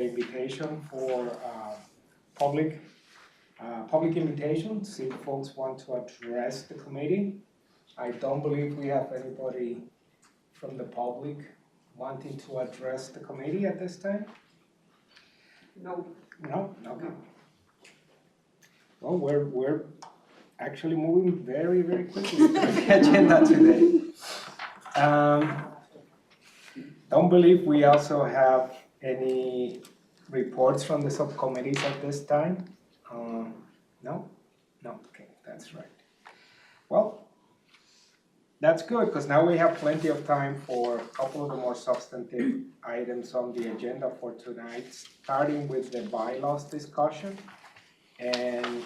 invitation for public invitation to see if folks want to address the committee. I don't believe we have anybody from the public wanting to address the committee at this time. No. No? Okay. Well, we're actually moving very, very quickly through the agenda today. Don't believe we also have any reports from the subcommittees at this time. No? No, okay, that's right. Well, that's good, because now we have plenty of time for a couple of the more substantive items on the agenda for tonight, starting with the bylaws discussion. And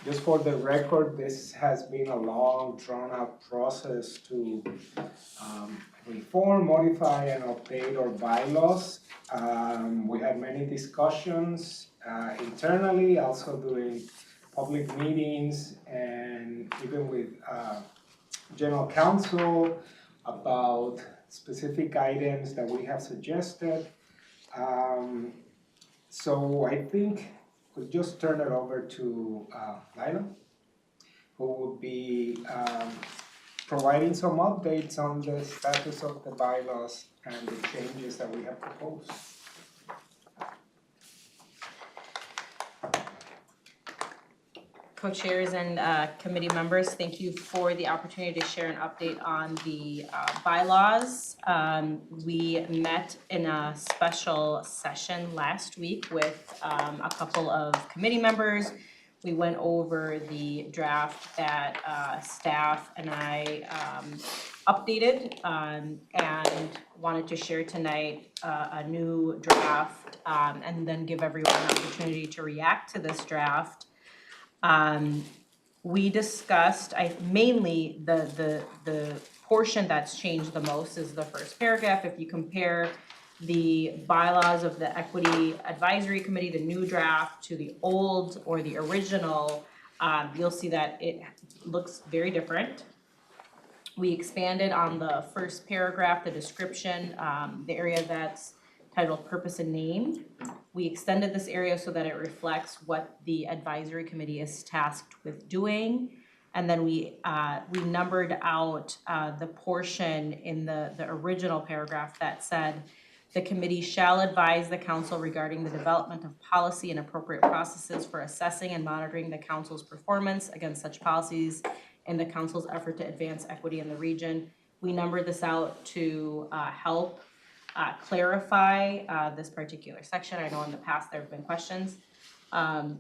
just for the record, this has been a long, drawn-out process to reform, modify, and update our bylaws. We had many discussions internally, also during public meetings, and even with General Counsel about specific items that we have suggested. So I think we'll just turn it over to Lila, who will be providing some updates on the status of the bylaws and the changes that we have proposed. Co-chairs and committee members, thank you for the opportunity to share an update on the bylaws. We met in a special session last week with a couple of committee members. We went over the draft that staff and I updated and wanted to share tonight a new draft and then give everyone an opportunity to react to this draft. We discussed, mainly the portion that's changed the most is the first paragraph. If you compare the bylaws of the Equity Advisory Committee, the new draft, to the old or the original, you'll see that it looks very different. We expanded on the first paragraph, the description, the area that's titled Purpose and Name. We extended this area so that it reflects what the advisory committee is tasked with doing. And then we numbered out the portion in the original paragraph that said, the committee shall advise the council regarding the development of policy and appropriate processes for assessing and monitoring the council's performance against such policies in the council's effort to advance equity in the region. We numbered this out to help clarify this particular section. I know in the past there have been questions. I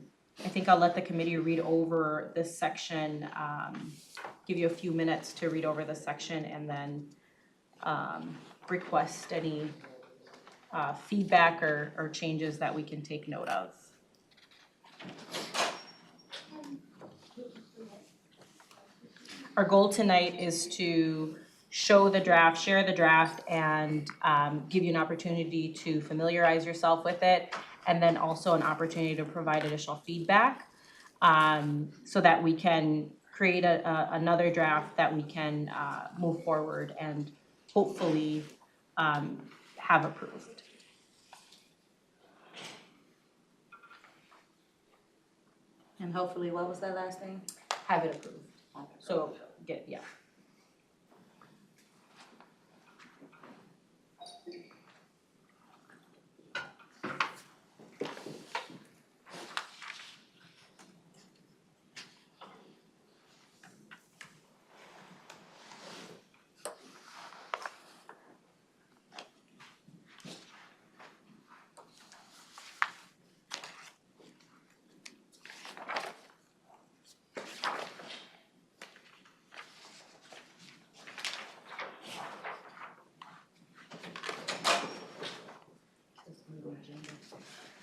think I'll let the committee read over this section, give you a few minutes to read over this section, and then request any feedback or changes that we can take note of. Our goal tonight is to show the draft, share the draft, and give you an opportunity to familiarize yourself with it, and then also an opportunity to provide additional feedback so that we can create another draft that we can move forward and hopefully have approved. And hopefully, what was that last thing? Have it approved. So, yeah.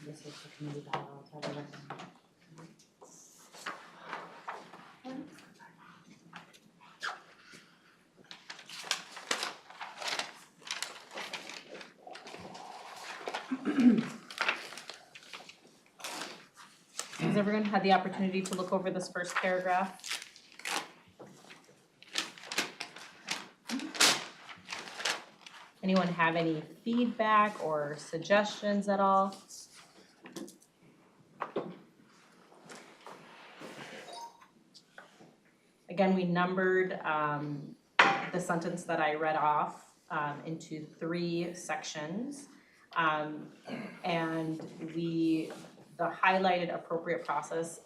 This is the committee bylaws. I recommend. Has everyone had the opportunity to look over this first paragraph? Anyone have any feedback or suggestions at all? Again, we numbered the sentence that I read off into 3 sections. And the highlighted appropriate process,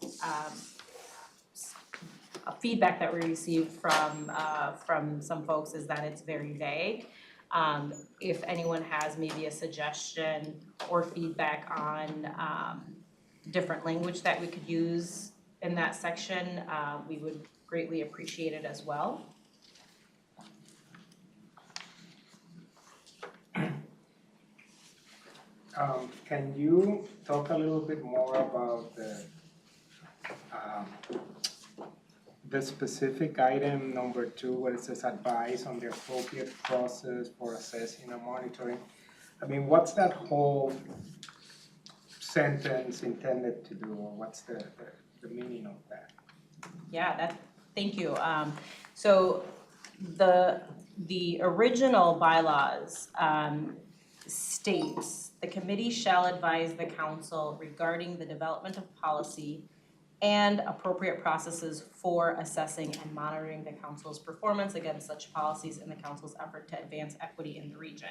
feedback that we received from some folks is that it's very vague. If anyone has maybe a suggestion or feedback on different language that we could use in that section, we would greatly appreciate it as well. Can you talk a little bit more about the specific item number 2 where it says advice on the appropriate process for assessing and monitoring? I mean, what's that whole sentence intended to do, or what's the meaning of that? Yeah, thank you. So the original bylaws states, the committee shall advise the council regarding the development of policy and appropriate processes for assessing and monitoring the council's performance against such policies in the council's effort to advance equity in the region.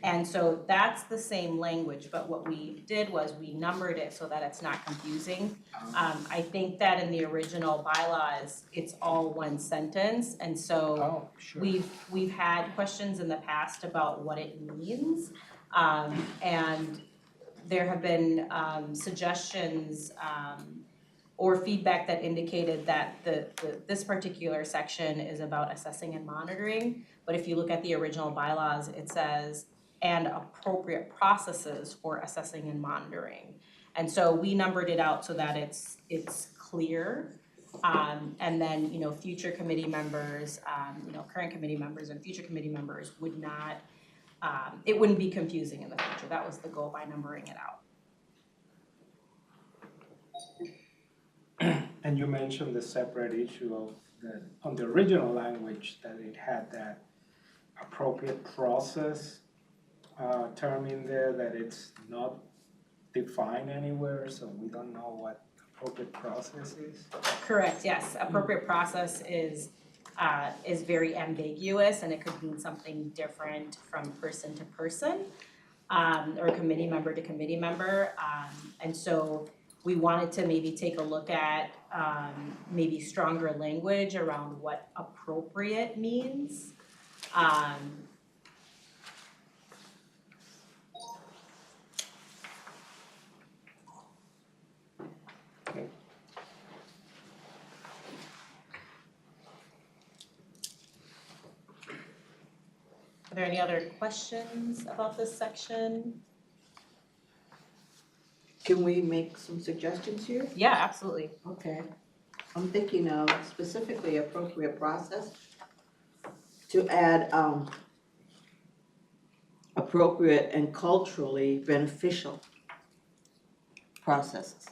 And so that's the same language, but what we did was we numbered it so that it's not confusing. I think that in the original bylaws, it's all one sentence, and so Sure. we've had questions in the past about what it means. And there have been suggestions or feedback that indicated that this particular section is about assessing and monitoring. But if you look at the original bylaws, it says, and appropriate processes for assessing and monitoring. And so we numbered it out so that it's clear. And then, future committee members, current committee members and future committee members would not, it wouldn't be confusing in the future. That was the goal by numbering it out. And you mentioned the separate issue of on the original language that it had that appropriate process term in there, that it's not defined anywhere, so we don't know what appropriate process is. Correct, yes. Appropriate process is very ambiguous, and it could mean something different from person to person, or committee member to committee member. And so we wanted to maybe take a look at maybe stronger language around what appropriate means. Okay. Are there any other questions about this section? Can we make some suggestions here? Yeah, absolutely. Okay. I'm thinking of specifically appropriate process to add appropriate and culturally beneficial processes.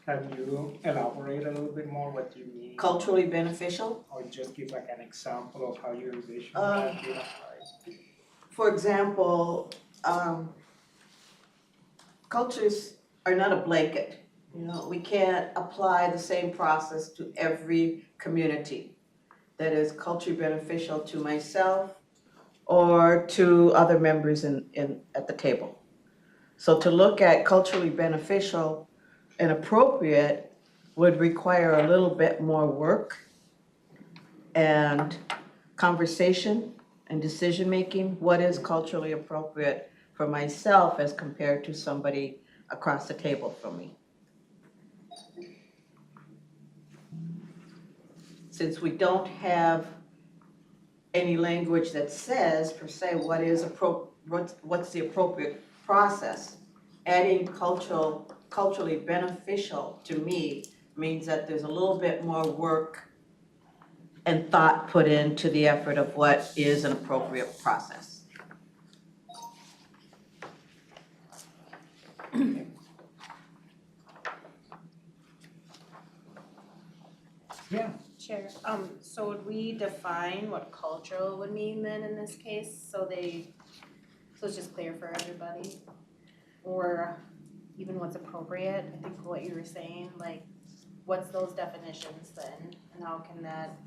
Can you elaborate a little bit more what you mean? Culturally beneficial? Or just give like an example of how you envision that being applied? For example, cultures are not a blanket. We can't apply the same process to every community that is culturally beneficial to myself or to other members at the table. So to look at culturally beneficial and appropriate would require a little bit more work and conversation and decision-making. What is culturally appropriate for myself as compared to somebody across the table from me? Since we don't have any language that says per se what's the appropriate process, adding culturally beneficial to me means that there's a little bit more work and thought put into the effort of what is an appropriate process. Yeah. Chair, so would we define what cultural would mean then in this case, so it's just clear for everybody? Or even what's appropriate, I think what you were saying, like, what's those definitions then? And how can that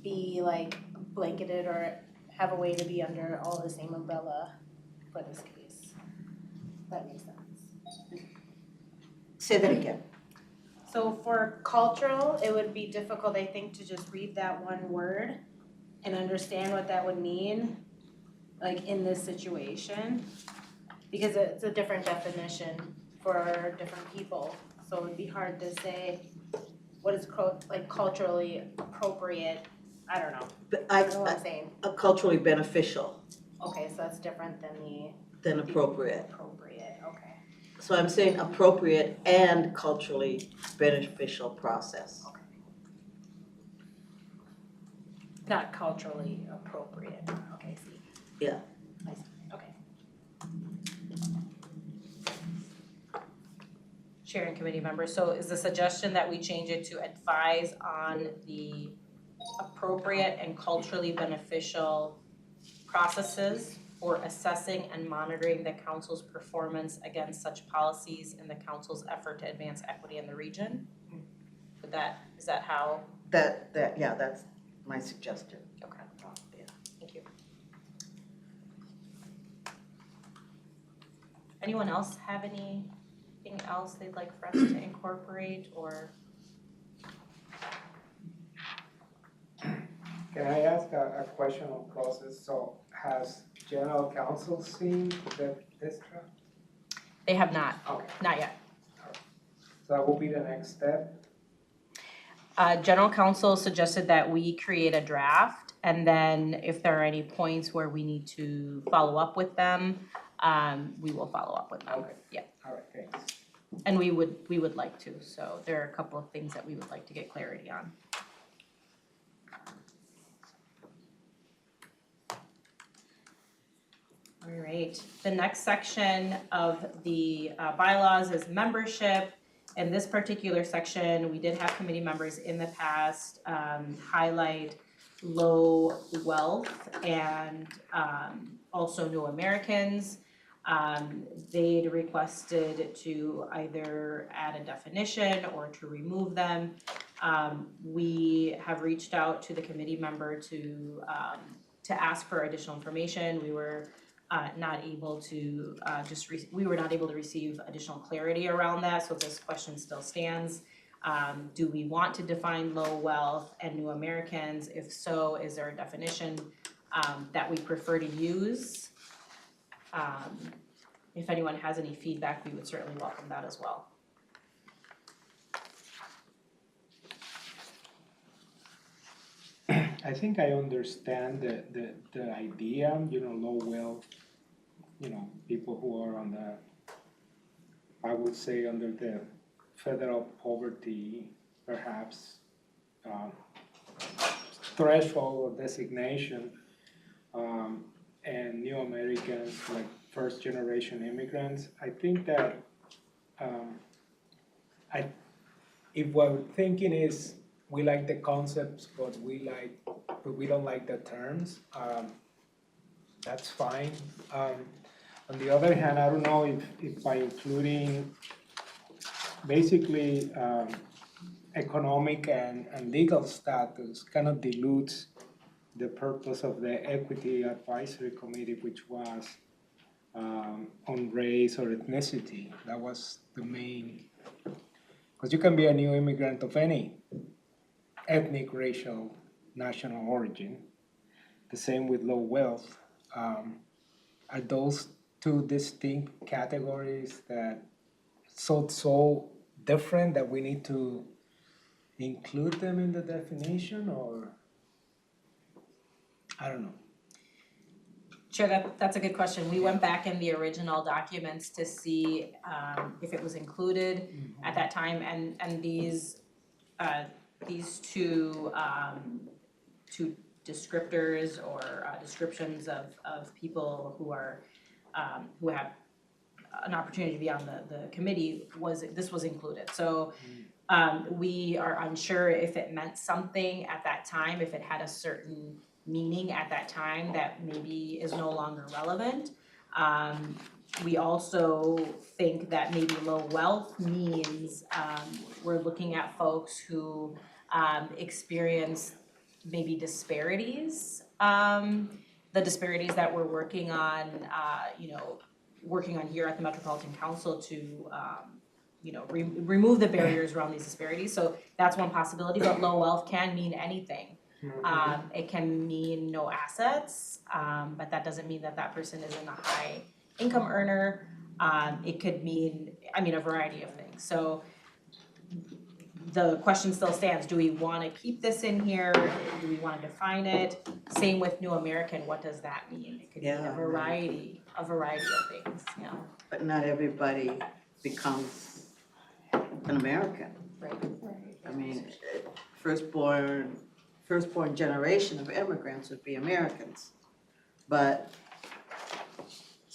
be like blanketed or have a way to be under all the same umbrella for this case? That makes sense. Say that again. So for cultural, it would be difficult, I think, to just read that one word and understand what that would mean, like in this situation. Because it's a different definition for different people. So it would be hard to say what is like culturally appropriate. I don't know. But I don't know what I'm saying. culturally beneficial Okay, so that's different than the than appropriate. appropriate, okay. So I'm saying appropriate and culturally beneficial process. Not culturally appropriate, okay, see. Yeah. I see, okay. Chair and committee members, so is the suggestion that we change it to advise on the appropriate and culturally beneficial processes for assessing and monitoring the council's performance against such policies in the council's effort to advance equity in the region? Is that how? Yeah, that's my suggestion. Okay. Yeah. Thank you. Anyone else have anything else they'd like for us to incorporate or? Can I ask a question on process? So has general counsel seen this draft? They have not, Okay, not yet. so that will be the next step. General counsel suggested that we create a draft, and then if there are any points where we need to follow up with them, we will follow up with them. Okay. Yeah. All right, thanks. And we would like to, so there are a couple of things that we would like to get clarity on. All right, the next section of the bylaws is membership. In this particular section, we did have committee members in the past highlight low wealth and also new Americans. They'd requested to either add a definition or to remove them. We have reached out to the committee member to ask for additional information. We were not able to we were not able to receive additional clarity around that, so this question still stands. Do we want to define low wealth and new Americans? If so, is there a definition that we prefer to use? If anyone has any feedback, we would certainly welcome that as well. I think I understand the idea, low wealth, people who are on I would say under the federal poverty, perhaps, threshold or designation, and new Americans, like first generation immigrants. I think that if what we're thinking is we like the concepts, but we don't like the terms, that's fine. On the other hand, I don't know if by including basically economic and legal status kind of dilutes the purpose of the Equity Advisory Committee, which was on race or ethnicity. That was the main, because you can be a new immigrant of any ethnic, racial, national origin. The same with low wealth. Are those two distinct categories that so different that we need to include them in the definition, or I don't know. Sure, that's a good question. We went back in the original documents to see if it was included at that time, and these two descriptors or descriptions of people who have an opportunity to be on the committee this was included. So We are unsure if it meant something at that time, if it had a certain meaning at that time that maybe is no longer relevant. We also think that maybe low wealth means, we're looking at folks who, experience maybe disparities, the disparities that we're working on, working on here at the Metropolitan Council to, remove the barriers around these disparities. So that's one possibility, but low wealth can mean anything. It can mean no assets, but that doesn't mean that that person isn't a high income earner. It could mean, a variety of things. So the question still stands, do we wanna keep this in here? Do we wanna define it? Same with New American, what does that mean? It could mean Yeah, a variety of things, yeah. But not everybody becomes an American. Right. I mean, firstborn generation of immigrants would be Americans. But,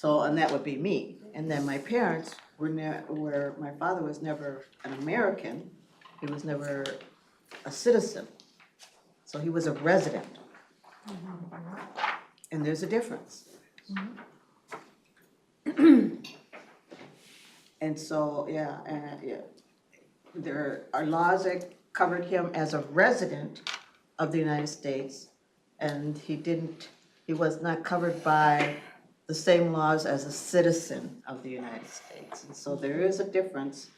and that would be me. And then my parents where my father was never an American, he was never a citizen. So he was a resident. And there's a difference. And so, there are laws that covered him as a resident of the United States, and he was not covered by the same laws as a citizen of the United States. And so there is a difference.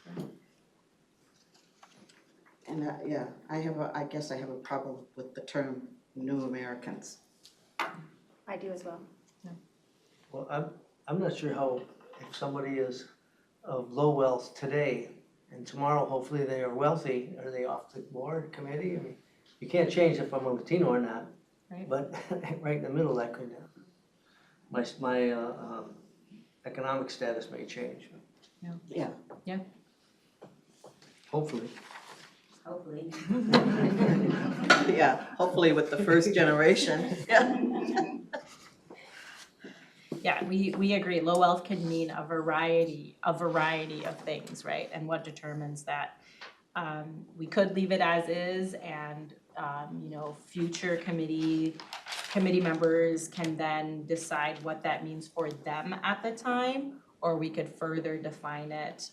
And I guess I have a problem with the term New Americans. I do as well. Well, I'm not sure how, if somebody is of low wealth today, and tomorrow hopefully they are wealthy, are they off the board committee? I mean, you can't change if I'm a Latino or not. Right. But right in the middle, that could, my economic status may change. Yeah. Hopefully. Hopefully. Yeah, hopefully with the first generation, yeah. Yeah, we agree, low wealth can mean a variety of things, right? And what determines that? We could leave it as is and, future committee members can then decide what that means for them at the time, or we could further define it,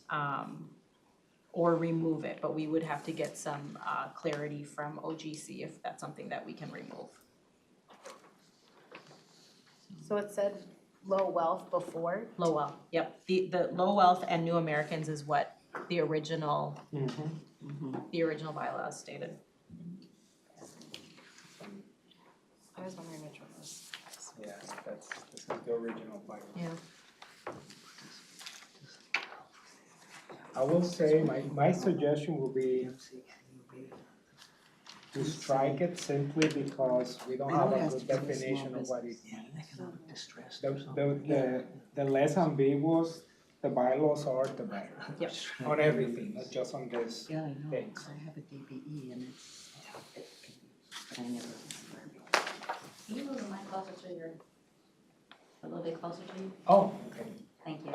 or remove it, but we would have to get some, clarity from OGC if that's something that we can remove. So it said low wealth before? Low wealth, yep, the low wealth and New Americans is what the original bylaws stated. I was wondering which one was. Yeah, this is the original bylaw. Yeah. I will say, my suggestion will be to strike it simply because we don't have a good definition of what it means. The less ambiguous the bylaws are, the better. Yep. On everything, not just on this. Yeah, I know, Thanks. 'cause I have a DBE and but I never. Can you move the mic closer to a little bit closer to you? Oh, okay. Thank you.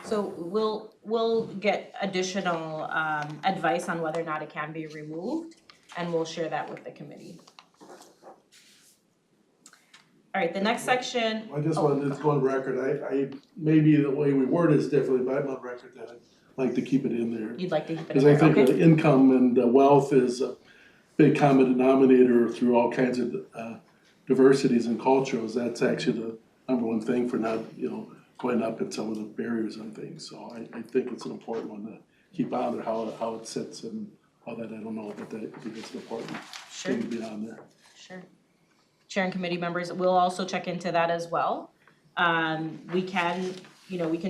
So we'll get additional advice on whether or not it can be removed, and we'll share that with the committee. All right, the next section. I just wanted to go on record, I, maybe the way we word it is differently, but I'm on record that I'd like to keep it in there. You'd like to keep it in Because I there, think okay? the income and wealth is a big common denominator through all kinds of diversities and cultures. That's actually the number one thing for not, going up in some of the barriers and things. So I think it's an important one to keep on there, how it sits and all that, I don't know, but I think it's an important Sure, thing to be on there. sure. Chair and committee members, we'll also check into that as well. We can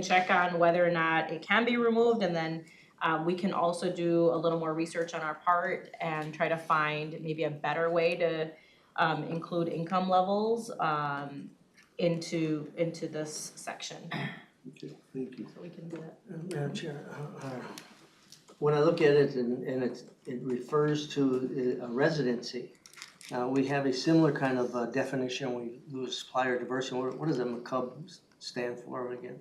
check on whether or not it can be removed, and then we can also do a little more research on our part and try to find maybe a better way to include income levels into this section. Okay, thank you. So we can do that. Madam Chair, when I look at it and it refers to a residency, we have a similar kind of definition when we do supplier diversity. What does the McCub stand for again?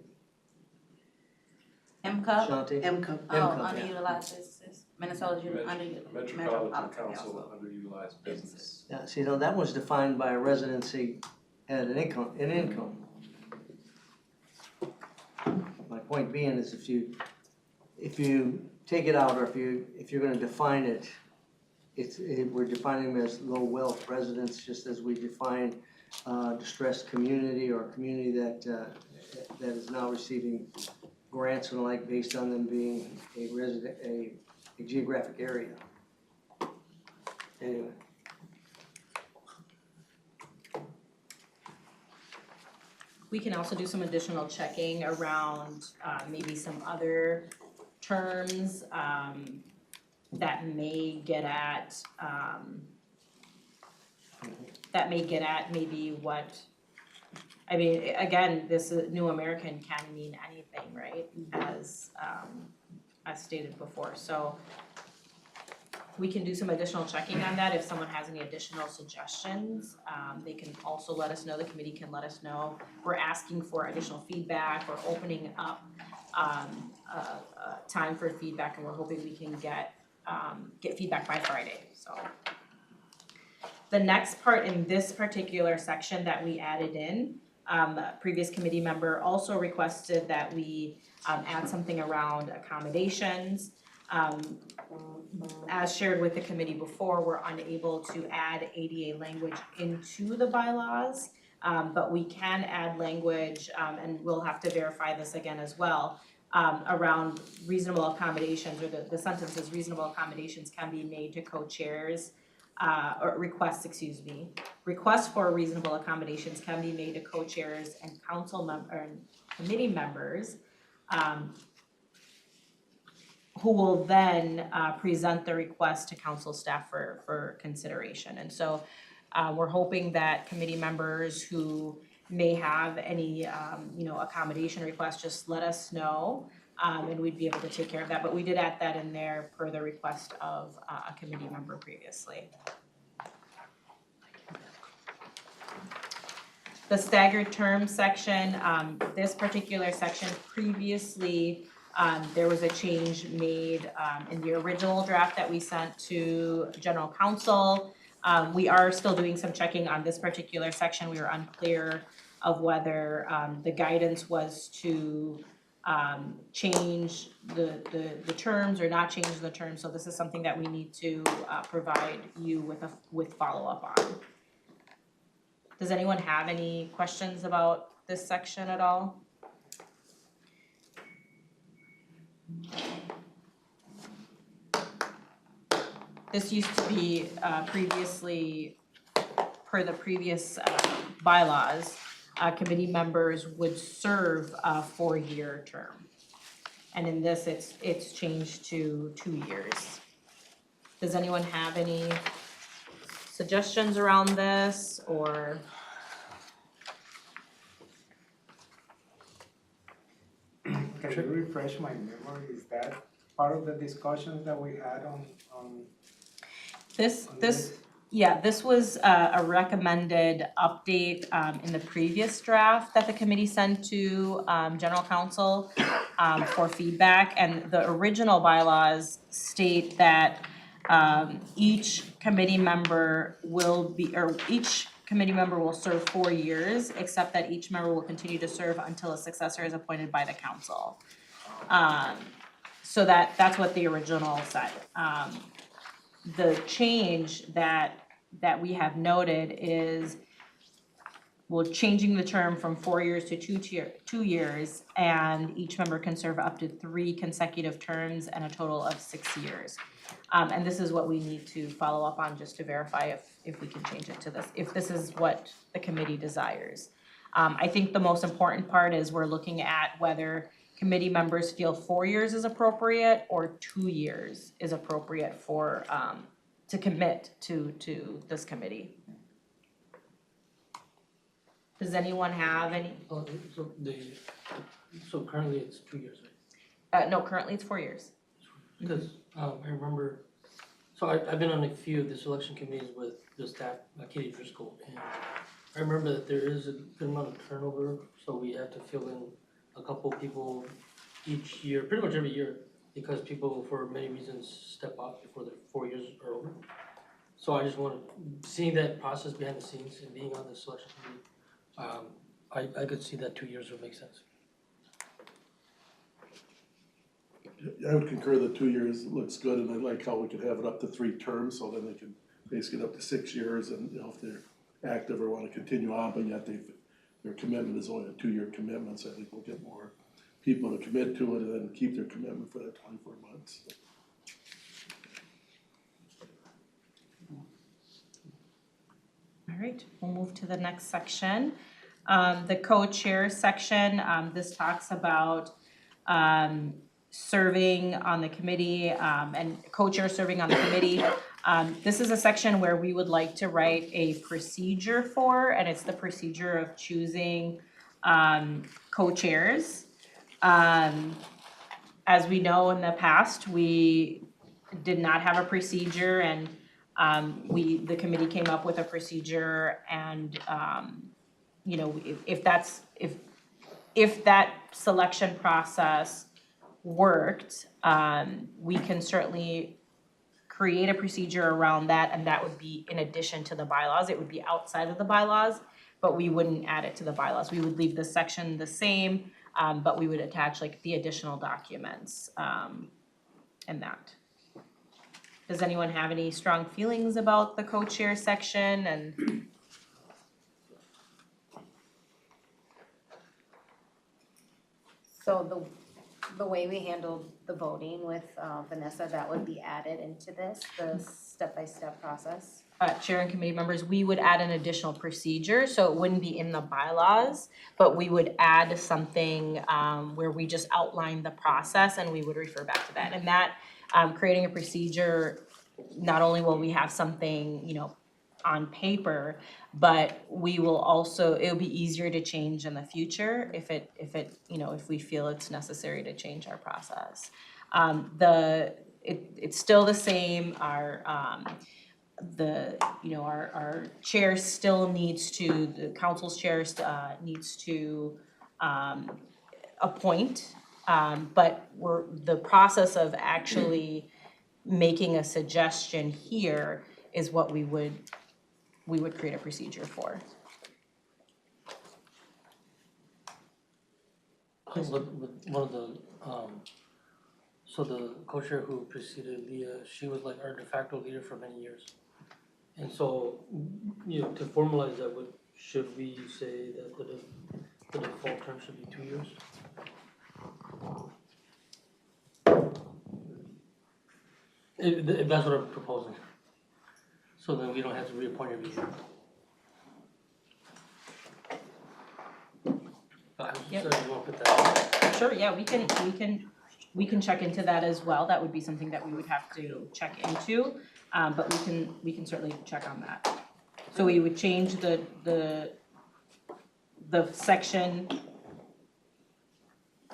MCUP? Ashanti. MCO. Oh, MCUP, yeah. underutilized businesses. Minnesota's Metropolitan Metropolitan Council Council. of Underutilized Businesses. Yeah, see, now that was defined by a residency and an income. My point being is if you take it out, or if you're gonna define it, we're defining them as low wealth residents, just as we define distressed community or a community that is now receiving grants and the like based on them being a geographic area. Anyway. We can also do some additional checking around maybe some other terms that may get at maybe what, I mean, again, this New American can mean anything, right? As stated before, so we can do some additional checking on that. If someone has any additional suggestions, they can also let us know, the committee can let us know. We're asking for additional feedback, we're opening up time for feedback, and we're hoping we can get feedback by Friday, so. The next part in this particular section that we added in, a previous committee member also requested that we add something around accommodations. As shared with the committee before, we're unable to add ADA language into the bylaws, but we can add language, and we'll have to verify this again as well, around reasonable accommodations, or the sentences, reasonable accommodations can be made to co-chairs, or requests for reasonable accommodations can be made to co-chairs and committee members, who will then present the request to council staff for consideration. And so we're hoping that committee members who may have any accommodation requests, just let us know, and we'd be able to take care of that. But we did add that in there per the request of a committee member previously. The staggered term section, this particular section previously, there was a change made in the original draft that we sent to general counsel. We are still doing some checking on this particular section. We were unclear of whether the guidance was to change the terms or not change the terms. So this is something that we need to provide you with follow-up on. Does anyone have any questions about this section at all? This used to be previously, per the previous bylaws, committee members would serve a 4-year term. And in this, it's changed to 2 years. Does anyone have any suggestions around this, or? Can you refresh my memory? Is that part of the discussions that we had on This this? Yeah, this was a recommended update in the previous draft that the committee sent to general counsel for feedback. And the original bylaws state that each committee member will serve 4 years, except that each member will continue to serve until a successor is appointed by the council. So that's what the original said. The change that we have noted is, well, changing the term from 4 years to 2 years, and each member can serve up to 3 consecutive terms and a total of 6 years. And this is what we need to follow up on, just to verify if we can change it to this, if this is what the committee desires. I think the most important part is we're looking at whether committee members feel 4 years is appropriate or 2 years is appropriate for, to commit to this committee. Does anyone have any? So currently it's 2 years, right? No, currently it's 4 years. Because I remember, so I've been on a few of the selection committees with the staff, Katie Driscoll, and I remember that there is a good amount of turnover, so we have to fill in a couple people each year, pretty much every year, because people for many reasons step out before their 4 years are over. So I just wanted, seeing that process behind the scenes and being on the selection committee, I could see that 2 years would make sense. I would concur that 2 years looks good, and I like how we could have it up to 3 terms, so then they can basically get up to 6 years, and, you know, if they're active or wanna continue on, but yet their commitment is only a 2-year commitment, so I think we'll get more people to commit to it and then keep their commitment for that 24 months. All right, we'll move to the next section. The co-chair section, this talks about serving on the committee and co-chair serving on the committee. This is a section where we would like to write a procedure for, and it's the procedure of choosing co-chairs. As we know, in the past, we did not have a procedure, and the committee came up with a procedure, and you know, if that selection process worked, we can certainly create a procedure around that, and that would be in addition to the bylaws. It would be outside of the bylaws, but we wouldn't add it to the bylaws. We would leave the section the same, but we would attach like the additional documents in that. Does anyone have any strong feelings about the co-chair section? And So the way we handled the voting with Vanessa, that would be added into this, the step-by-step process? Chair and committee members, we would add an additional procedure, so it wouldn't be in the bylaws, but we would add something where we just outline the process and we would refer back to that. And that, creating a procedure, not only will we have something, you know, on paper, but we will also, it'll be easier to change in the future if it, you know, if we feel it's necessary to change our process. It's still the same, our chair still needs to, the council's chair needs to appoint, but the process of actually making a suggestion here is what we would create a procedure for. With one of the, so the co-chair who preceded Lila, she was like our de facto leader for many years. And so, you know, to formalize that, should we say that the default term should be 2 years? If that's what I'm proposing. So then we don't have to reappoint every year. Yep. So you want to put that Sure, yeah, we can check into that as well. That would be something that we would have to check into, but we can certainly check on that. So we would change the section,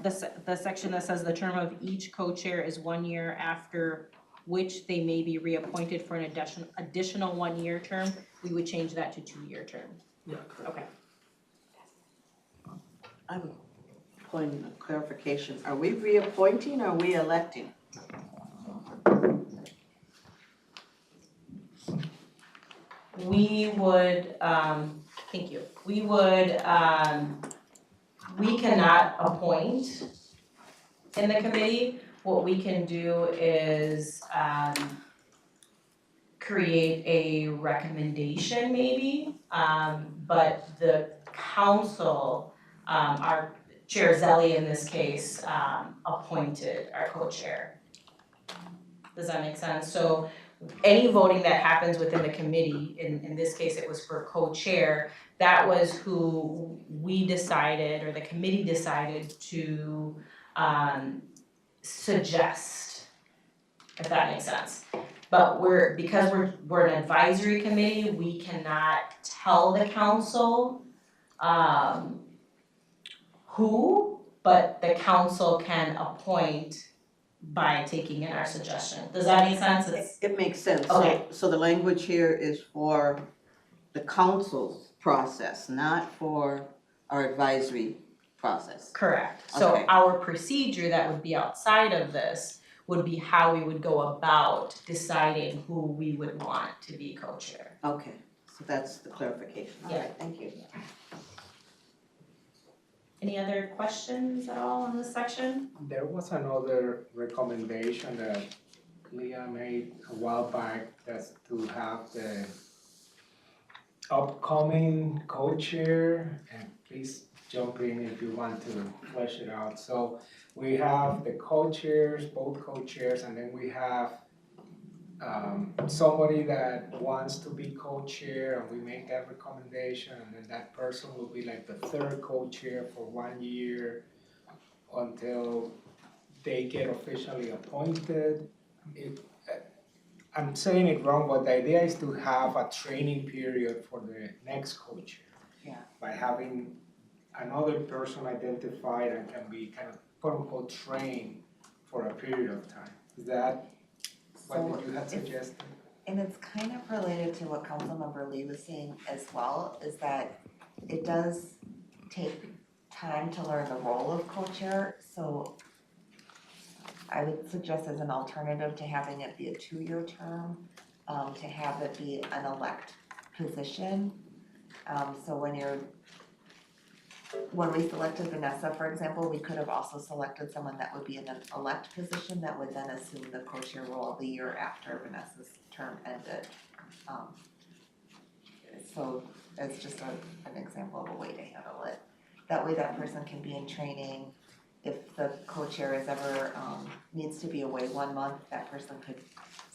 the section that says the term of each co-chair is 1 year, after which they may be reappointed for an additional 1 year term. We would change that to 2 year term. Yeah, correct. Okay. I have a point of clarification. Are we reappointing or are we electing? We would, thank you, we cannot appoint in the committee. What we can do is, create a recommendation maybe, but the council, our Chair Zelli in this case, appointed our co-chair. Does that make sense? So any voting that happens within the committee, in this case it was for co-chair, that was who we decided, or the committee decided to suggest, if that makes sense. But because we're an advisory committee, we cannot tell the council who, but the council can appoint by taking in our suggestion. Does that make sense? It makes sense. Okay. So the language here is for the council's process, not for our advisory process. Correct. So Okay. our procedure that would be outside of this would be how we would go about deciding who we would want to be co-chair. Okay, so that's the clarification. All right, thank you. Any other questions at all on this section? There was another recommendation that Leah made a while back, that's to have the upcoming co-chair, and please jump in if you want to flesh it out. So we have the co-chairs, both co-chairs, and then we have somebody that wants to be co-chair, and we make that recommendation, and then that person will be like the third co-chair for 1 year until they get officially appointed. I'm saying it wrong, but the idea is to have a training period for the next co-chair. Yeah. By having another person identified and can be kind of quote unquote trained for a period of time. Is that what you had suggested? And it's kind of related to what Councilmember Lee was saying as well, is that it does take time to learn the role of co-chair, so I would suggest as an alternative to having it be a 2-year term, to have it be an elect position. So when we selected Vanessa, for example, we could have also selected someone that would be in an elect position that would then assume the co-chair role the year after Vanessa's term ended. So it's just an example of a way to handle it. That way that person can be in training. If the co-chair is ever, needs to be away 1 month, that person could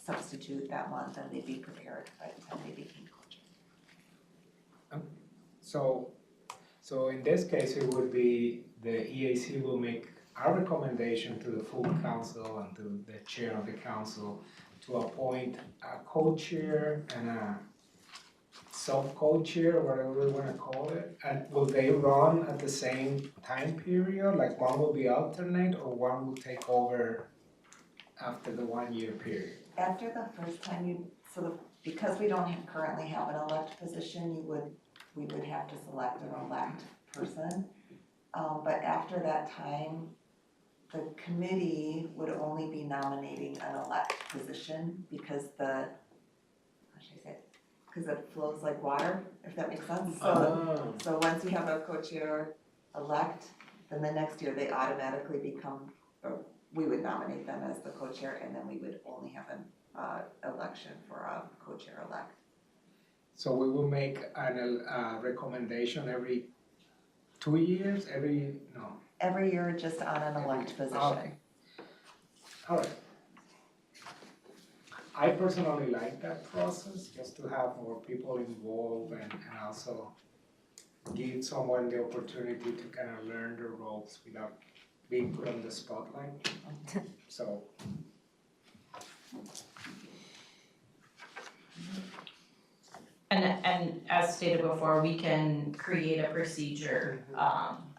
substitute that month and they'd be prepared by the time they became co-chair. So in this case, it would be the EAC will make our recommendation to the full council and to the chair of the council to appoint a co-chair and a sub-co-chair, whatever we wanna call it. And will they run at the same time period? Like one will be alternate or one will take over after the 1 year period? After the first time because we don't currently have an elect position, we would have to select an elect person. But after that time, the committee would only be nominating an elect position because because it flows like water, if that makes sense. So once you have a co-chair elect, then the next year they automatically become, or we would nominate them as the co-chair, and then we would only have an election for a co-chair elect. So we will make a recommendation every 2 years, Every year, just on an elect position. Okay. All right. I personally like that process, just to have more people involved and also give someone the opportunity to kind of learn the roles without being put on the spotlight. So. And as stated before, we can create a procedure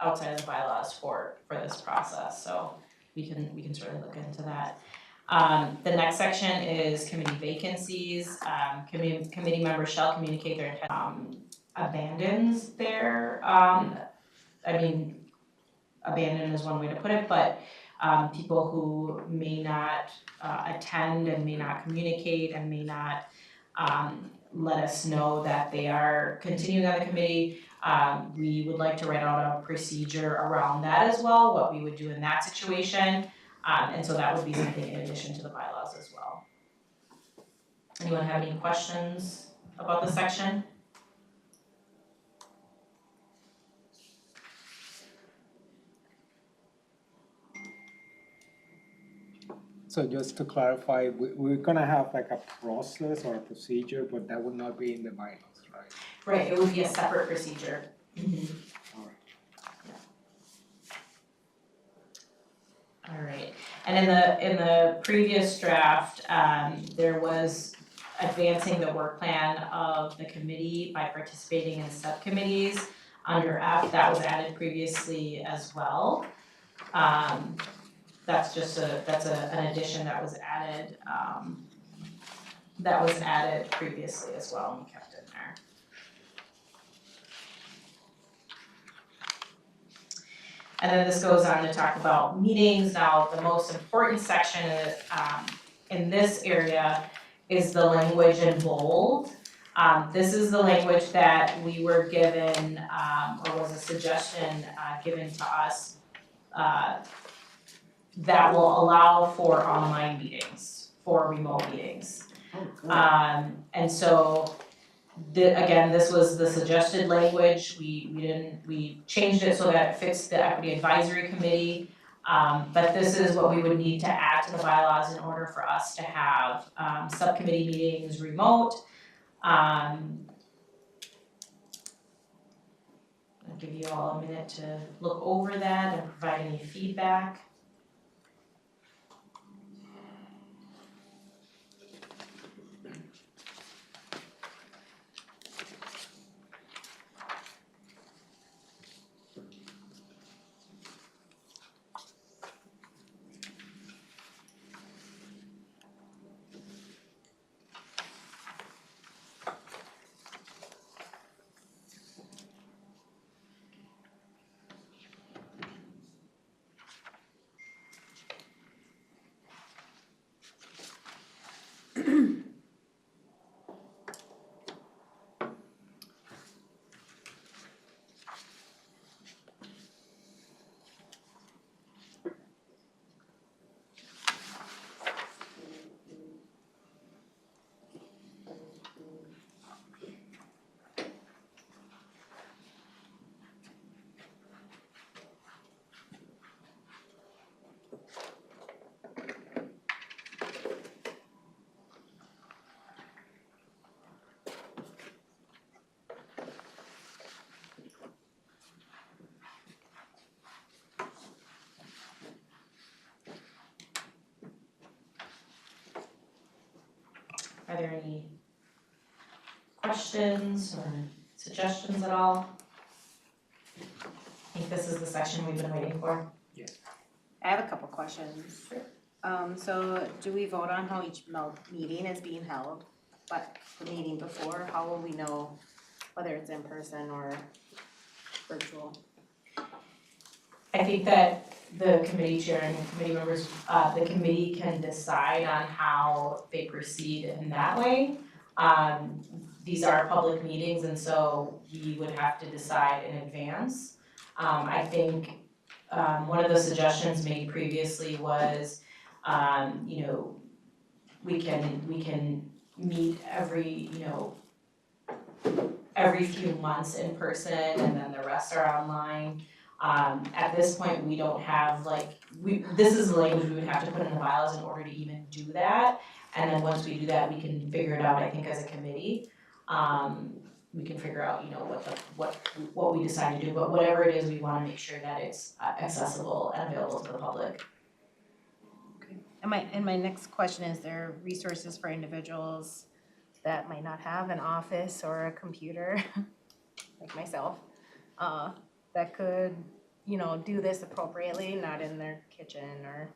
outside of the bylaws for this process, so we can certainly look into that. The next section is committee vacancies. Committee members shall communicate their intent, abandons their, abandon is one way to put it, but people who may not attend and may not communicate and may not let us know that they are continuing on the committee. We would like to write out a procedure around that as well, what we would do in that situation. And so that would be something in addition to the bylaws as well. Anyone have any questions about this section? So just to clarify, we're gonna have like a process or a procedure, but that would not be in the bylaws, right? Right, it would be a separate procedure. All right, and in the previous draft, there was advancing the work plan of the committee by participating in subcommittees. Under F, that was added previously as well. That's just an addition that was added previously as well, and we kept it in there. And then this goes on to talk about meetings. Now, the most important section in this area is the language in bold. This is the language that we were given, or was a suggestion given to us that will allow for online meetings, for remote meetings. Oh, good. And so, again, this was the suggested language, we changed it so that it fits the Equity Advisory Committee. But this is what we would need to add to the bylaws in order for us to have, subcommittee meetings remote. I'll give you all a minute to look over that and provide any feedback. Are there any questions or suggestions at all? I think this is the section we've been waiting for. I have a couple questions. So do we vote on how each meeting is being held? But the meeting before, how will we know whether it's in person or virtual? I think that the committee chair and committee members, the committee can decide on how they proceed in that way. These are public meetings, and so we would have to decide in advance. I think one of the suggestions made previously was, you know, we can meet every few months in person, and then the rest are online. At this point, we don't have this is the language we would have to put in the bylaws in order to even do that. And then once we do that, we can figure it out, I think, as a committee. We can figure out, you know, what we decide to do, but whatever it is, we wanna make sure that it's accessible and available to the public. And my next question is, there resources for individuals that might not have an office or a computer, like myself, that could, you know, do this appropriately, not in their kitchen or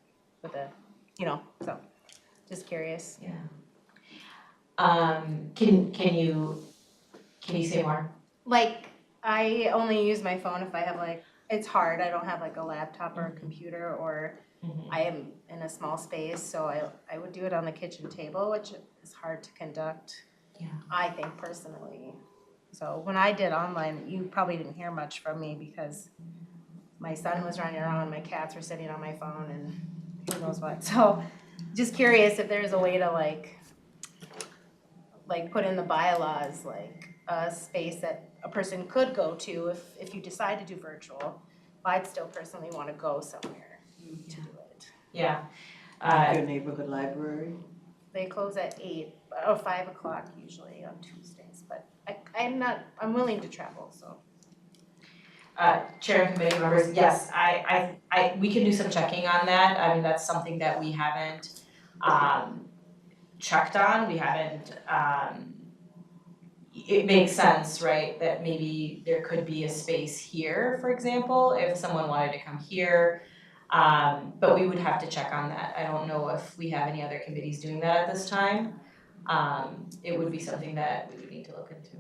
with a, you know, so, just curious. Yeah. Can you say more? Like, I only use my phone if I have it's hard, I don't have a laptop or a computer, or I am in a small space, so I would do it on the kitchen table, which is hard to conduct. Yeah. I think personally. So when I did online, you probably didn't hear much from me because my son was running around, my cats were sitting on my phone, and who knows what. So just curious if there's a way to like put in the bylaws, a space that a person could go to if you decide to do virtual. But I'd still personally want to go somewhere to do it. Yeah. Your neighborhood library? They close at 5 o'clock usually on Tuesdays, but I'm willing to travel, so. Chair and committee members, yes, we can do some checking on that. I mean, that's something that we haven't checked on. We haven't, it makes sense, right, that maybe there could be a space here, for example, if someone wanted to come here. But we would have to check on that. I don't know if we have any other committees doing that at this time. It would be something that we would need to look into.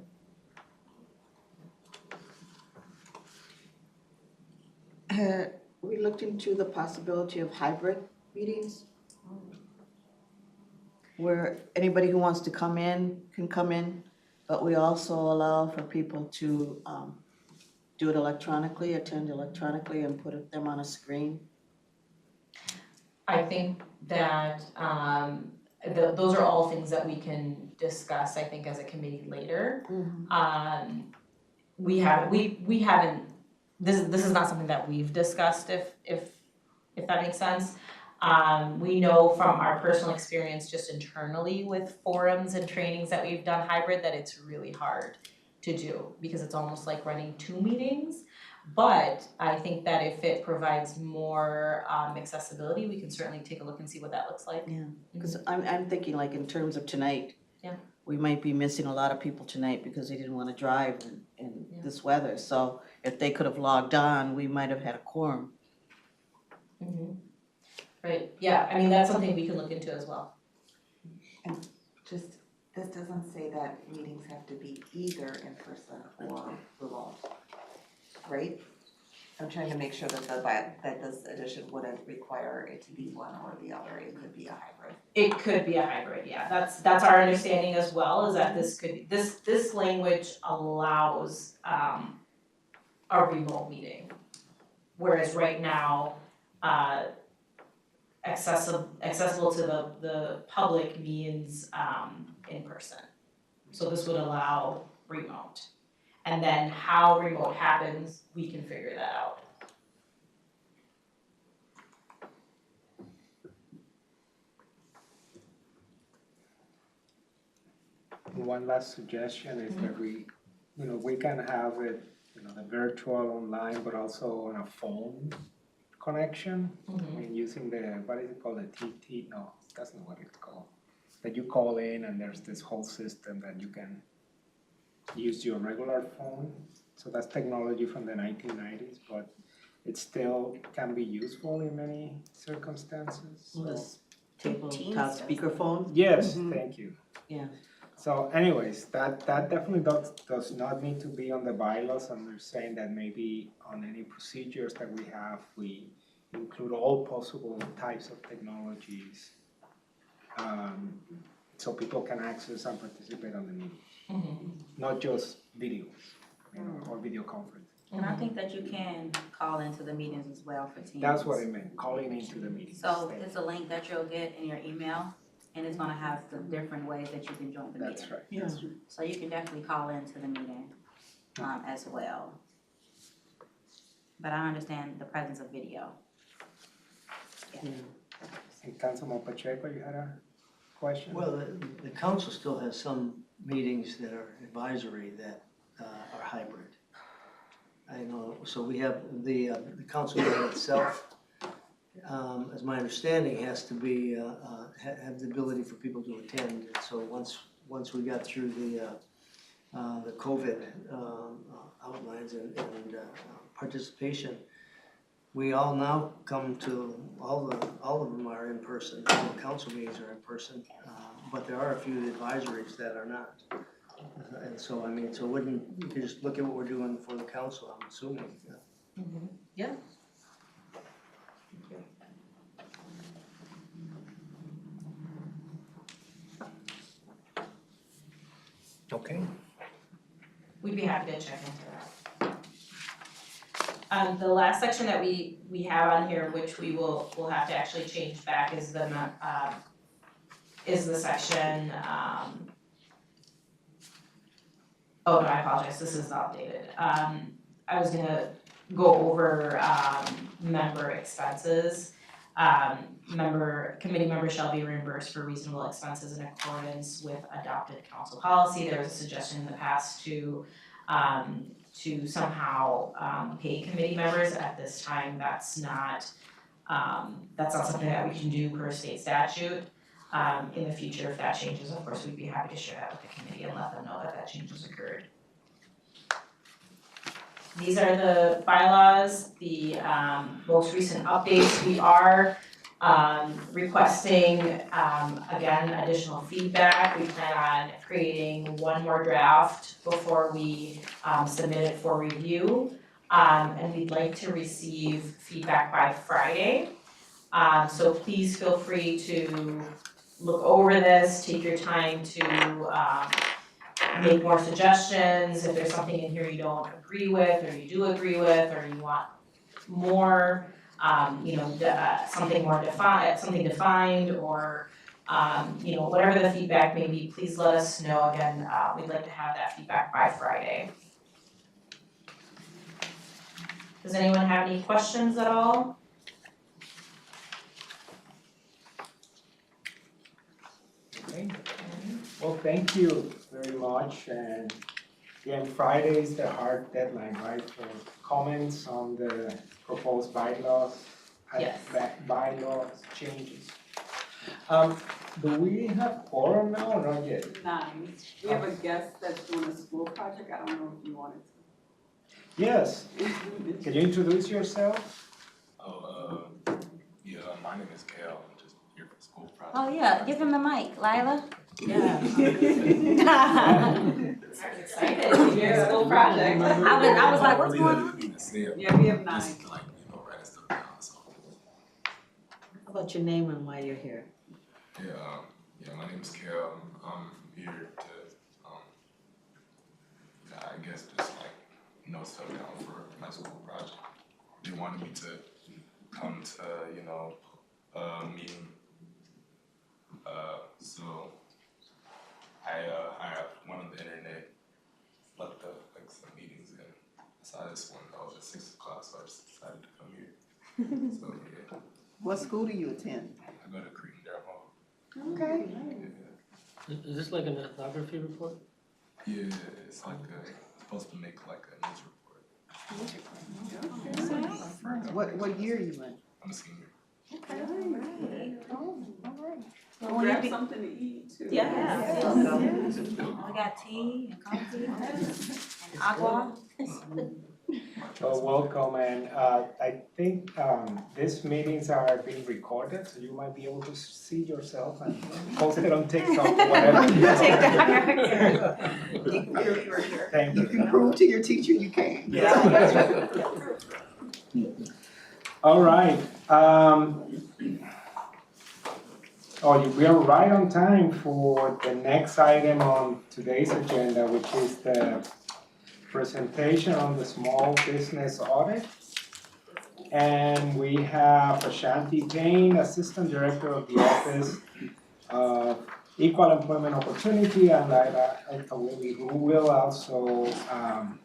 looked into the possibility of hybrid meetings? Where anybody who wants to come in can come in, but we also allow for people to do it electronically, attend electronically and put them on a screen? I think that, those are all things that we can discuss, I think, as a committee later. We haven't, this is not something that we've discussed, if that makes sense. We know from our personal experience just internally with forums and trainings that we've done hybrid, that it's really hard to do, because it's almost like running two meetings. But I think that if it provides more accessibility, we can certainly take a look and see what that looks like. Yeah, because I'm thinking like in terms of tonight. Yeah. We might be missing a lot of people tonight because they didn't want to drive in this weather. So if they could have logged on, we might have had a quorum. Right, yeah, I mean, that's something we can look into as well. Just, this doesn't say that meetings have to be either in person or remote, right? I'm trying to make sure that this addition wouldn't require it to be one or the other, it could be a hybrid. It could be a hybrid, yeah, that's our understanding as well, is that this language allows a remote meeting. Whereas right now, accessible to the public means in person. So this would allow remote. And then how remote happens, we can figure that out. One last suggestion is that we can have it, the virtual online, but also on a phone connection. I mean, using what is it called, the TT? No, that's not what it's called. That you call in and there's this whole system that you can use your regular phone. So that's technology from the 1990s, but it still can be useful in many circumstances. This tabletop Teams does speakerphone? Yes, thank you. Yeah. So anyways, that definitely does not need to be on the bylaws, and they're saying that maybe on any procedures that we have, we include all possible types of technologies, so people can access and participate on the meeting, not just video, or video conference. And I think that you can call into the meetings as well for Teams. That's what I meant, calling into the meeting. So it's a link that you'll get in your email, and it's gonna have the different ways that you can join the meeting. That's right. Yeah. So you can definitely call into the meeting, as well. But I understand the presence of video. And Councilman Pacheco, you had a question? Well, the council still has some meetings that are advisory that are hybrid. I know, so we have the council meeting itself, as my understanding, has to be, have the ability for people to attend. And so once we got through the COVID outlines and participation, we all now come to, all of them are in person, all the council meetings are in person, but there are a few advisories that are not. And so, I mean, so you can just look at what we're doing for the council, I'm assuming. Yeah. Okay. We'd be happy to check into that. The last section that we have on here, which we'll have to actually change back, is the section, oh no, I apologize, this is not updated. I was gonna go over member expenses. Committee members shall be reimbursed for reasonable expenses in accordance with adopted council policy. There was a suggestion in the past to somehow pay committee members. At this time, that's not something that we can do per state statute. In the future, if that changes, of course, we'd be happy to share that with the committee and let them know that change has occurred. These are the bylaws, the most recent updates. We are requesting, again, additional feedback. We plan on creating one more draft before we submit it for review. And we'd like to receive feedback by Friday. So please feel free to look over this, take your time to make more suggestions. If there's something in here you don't agree with, or you do agree with, or you want more, something more defined, or whatever the feedback may be, please let us know. Again, we'd like to have that feedback by Friday. Does anyone have any questions at all? Okay. Well, thank you very much, and again, Friday is the hard deadline, right, for comments on the proposed bylaws? Yes. Bylaws changes. Do we have quorum now or not yet? 9. We have a guest that's doing a school project. I don't know if you wanted Yes, to. can you introduce yourself? My name is Cal, I'm just here for the school project. Oh, yeah, give him the mic, Lila. Excited. Yeah, school project. I was like, what's going on? Yeah, we have 9. Just like, writing stuff down, so. How about your name and why you're here? My name is Cal. I'm here to, I guess just like note stuff down for my school project. They wanted me to come to, a meeting. So I went on the internet, looked up like some meetings, and I saw this one that was at 6 o'clock, so I just decided to come here. So yeah, What school do you attend? I go to Creedendale Hall. Okay. Yeah. Is this like an ethnography report? Yeah, it's like supposed to make like a news report. What year are you in? I'm a senior. Grab something to eat too. We got tea and coffee and agua. Well, welcome, and I think these meetings are being recorded, so you might be able to see yourself and post it on TikTok or whatever. Thank you. You can prove to your teacher you can. All right. We are right on time for the next item on today's agenda, which is the presentation on the small business audit. And we have Ashanti Payne, Assistant Director of the Office of Equal Employment Opportunity, and Lila, Eltawely, who will also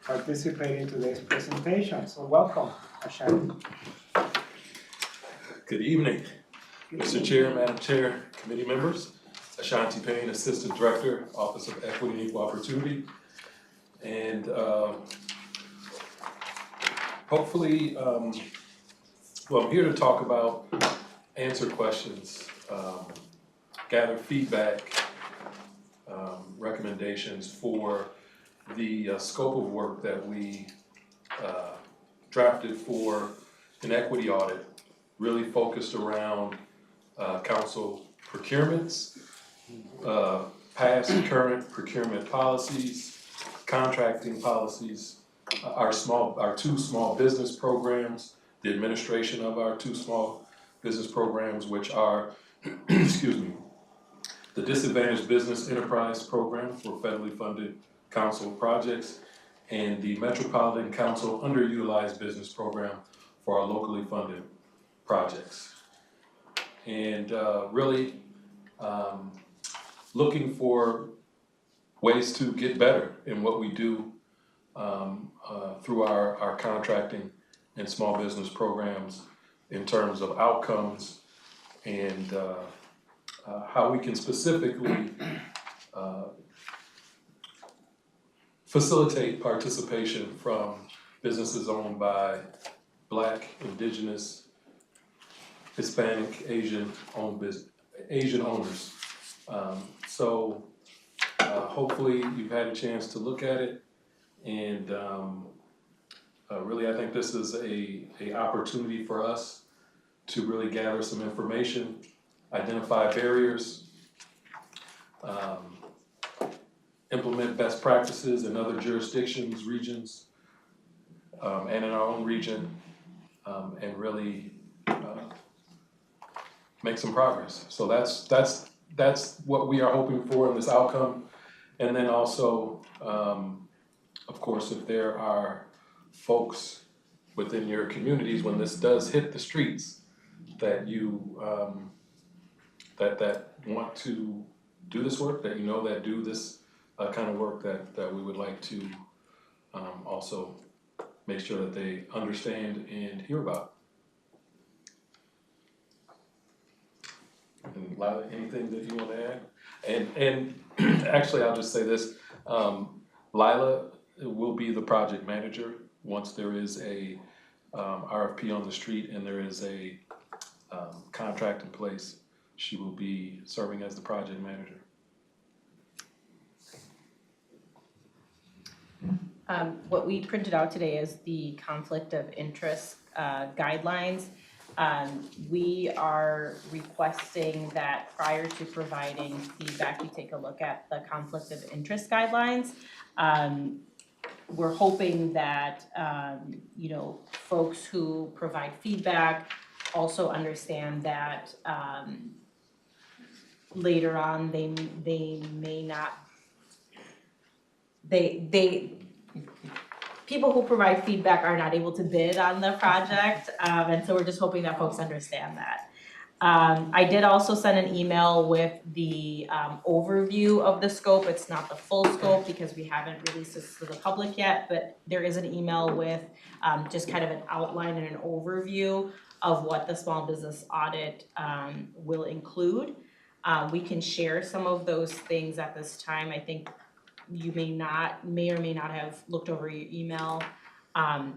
participate in today's presentation. So welcome, Ashanti. Good evening, Mr. Chair, Madam Chair, committee members. Ashanti Payne, Assistant Director, Office of Equity and Equal Opportunity. And hopefully, I'm here to talk about, answer questions, gather feedback, recommendations for the scope of work that we drafted for an equity audit, really focused around council procurements, past, current procurement policies, contracting policies, our two small business programs, the administration of our two small business programs, which are, excuse me, the Disadvantaged Business Enterprise Program for federally funded council projects, and the Metropolitan Council Underutilized Business Program for our locally funded projects. And really looking for ways to get better in what we do through our contracting and small business programs in terms of outcomes and how we can specifically facilitate participation from businesses owned by Black, Indigenous, Hispanic, Asian owners. So hopefully you've had a chance to look at it, and really I think this is a opportunity for us to really gather some information, identify barriers, implement best practices in other jurisdictions, regions, and in our own region, and really, make some progress. So that's what we are hoping for in this outcome. And then also, of course, if there are folks within your communities, when this does hit the streets, that you, that want to do this work, that you know that do this kind of work, that we would like to also make sure that they understand and hear about. And Lila, anything that you want to add? And actually, I'll just say this, Lila will be the project manager once there is a RFP on the street and there is a contract in place. She will be serving as the project manager. What we printed out today is the conflict of interest guidelines. We are requesting that prior to providing feedback, you take a look at the conflict of interest guidelines. We're hoping that, folks who provide feedback also understand that, later on, they may not, people who provide feedback are not able to bid on the project, and so we're just hoping that folks understand that. I did also send an email with the overview of the scope. It's not the full scope because we haven't released this to the public yet, but there is an email with just kind of an outline and an overview of what the small business audit will include. We can share some of those things at this time. I think you may or may not have looked over your email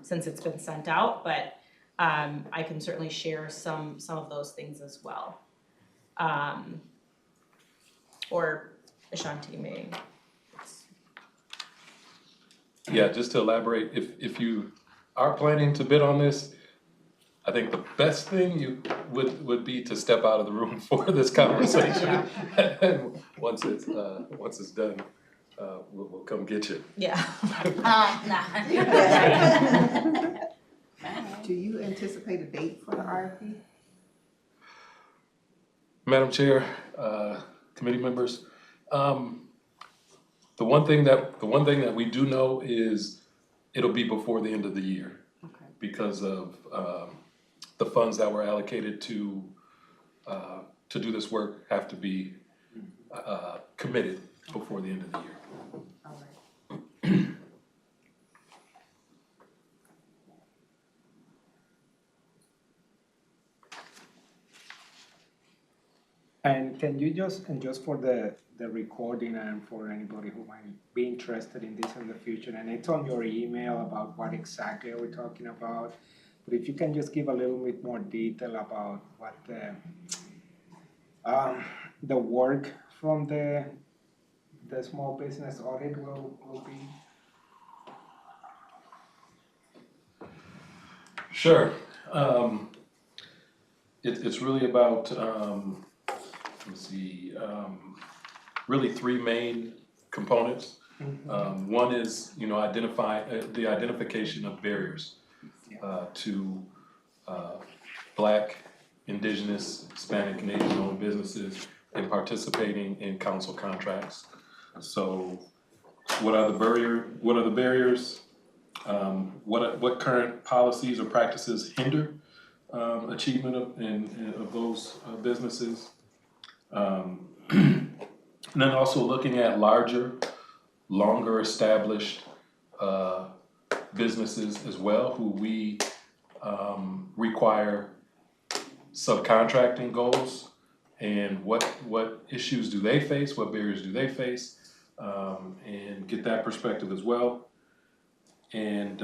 since it's been sent out, but I can certainly share some of those things as well. Or Ashanti may. Yeah, just to elaborate, if you are planning to bid on this, I think the best thing you would be to step out of the room for this conversation. And once it's done, we'll come get you. Yeah. Do you anticipate a date for the RFP? Madam Chair, committee members, the one thing that we do know is it'll be before the end of the year. Okay. Because of the funds that were allocated to do this work have to be committed before the end of the year. All right. And can you just for the recording and for anybody who might be interested in this in the future, and it's on your email about what exactly are we talking about, but if you can just give a little bit more detail about what the work from the small business audit will be. Sure. It's really about really three main components. One is, the identification of barriers to Black, Indigenous, Hispanic, and Asian-owned businesses in participating in council contracts. So, what are the barriers? What current policies or practices hinder achievement of those businesses? And then also looking at larger, longer established businesses as well, who we require subcontracting goals, and what issues do they face, what barriers do they face, and get that perspective as well. And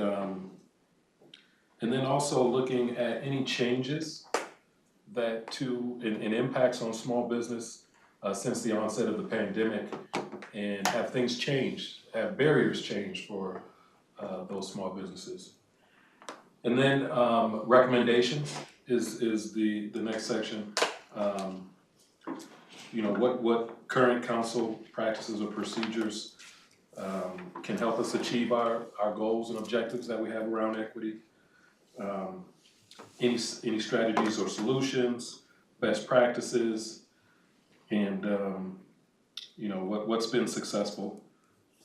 then also looking at any changes and impacts on small business since the onset of the pandemic, and have things changed, have barriers changed for those small businesses. And then recommendations is the next section. What current council practices or procedures can help us achieve our goals and objectives that we have around equity. Any strategies or solutions, best practices, and what's been successful.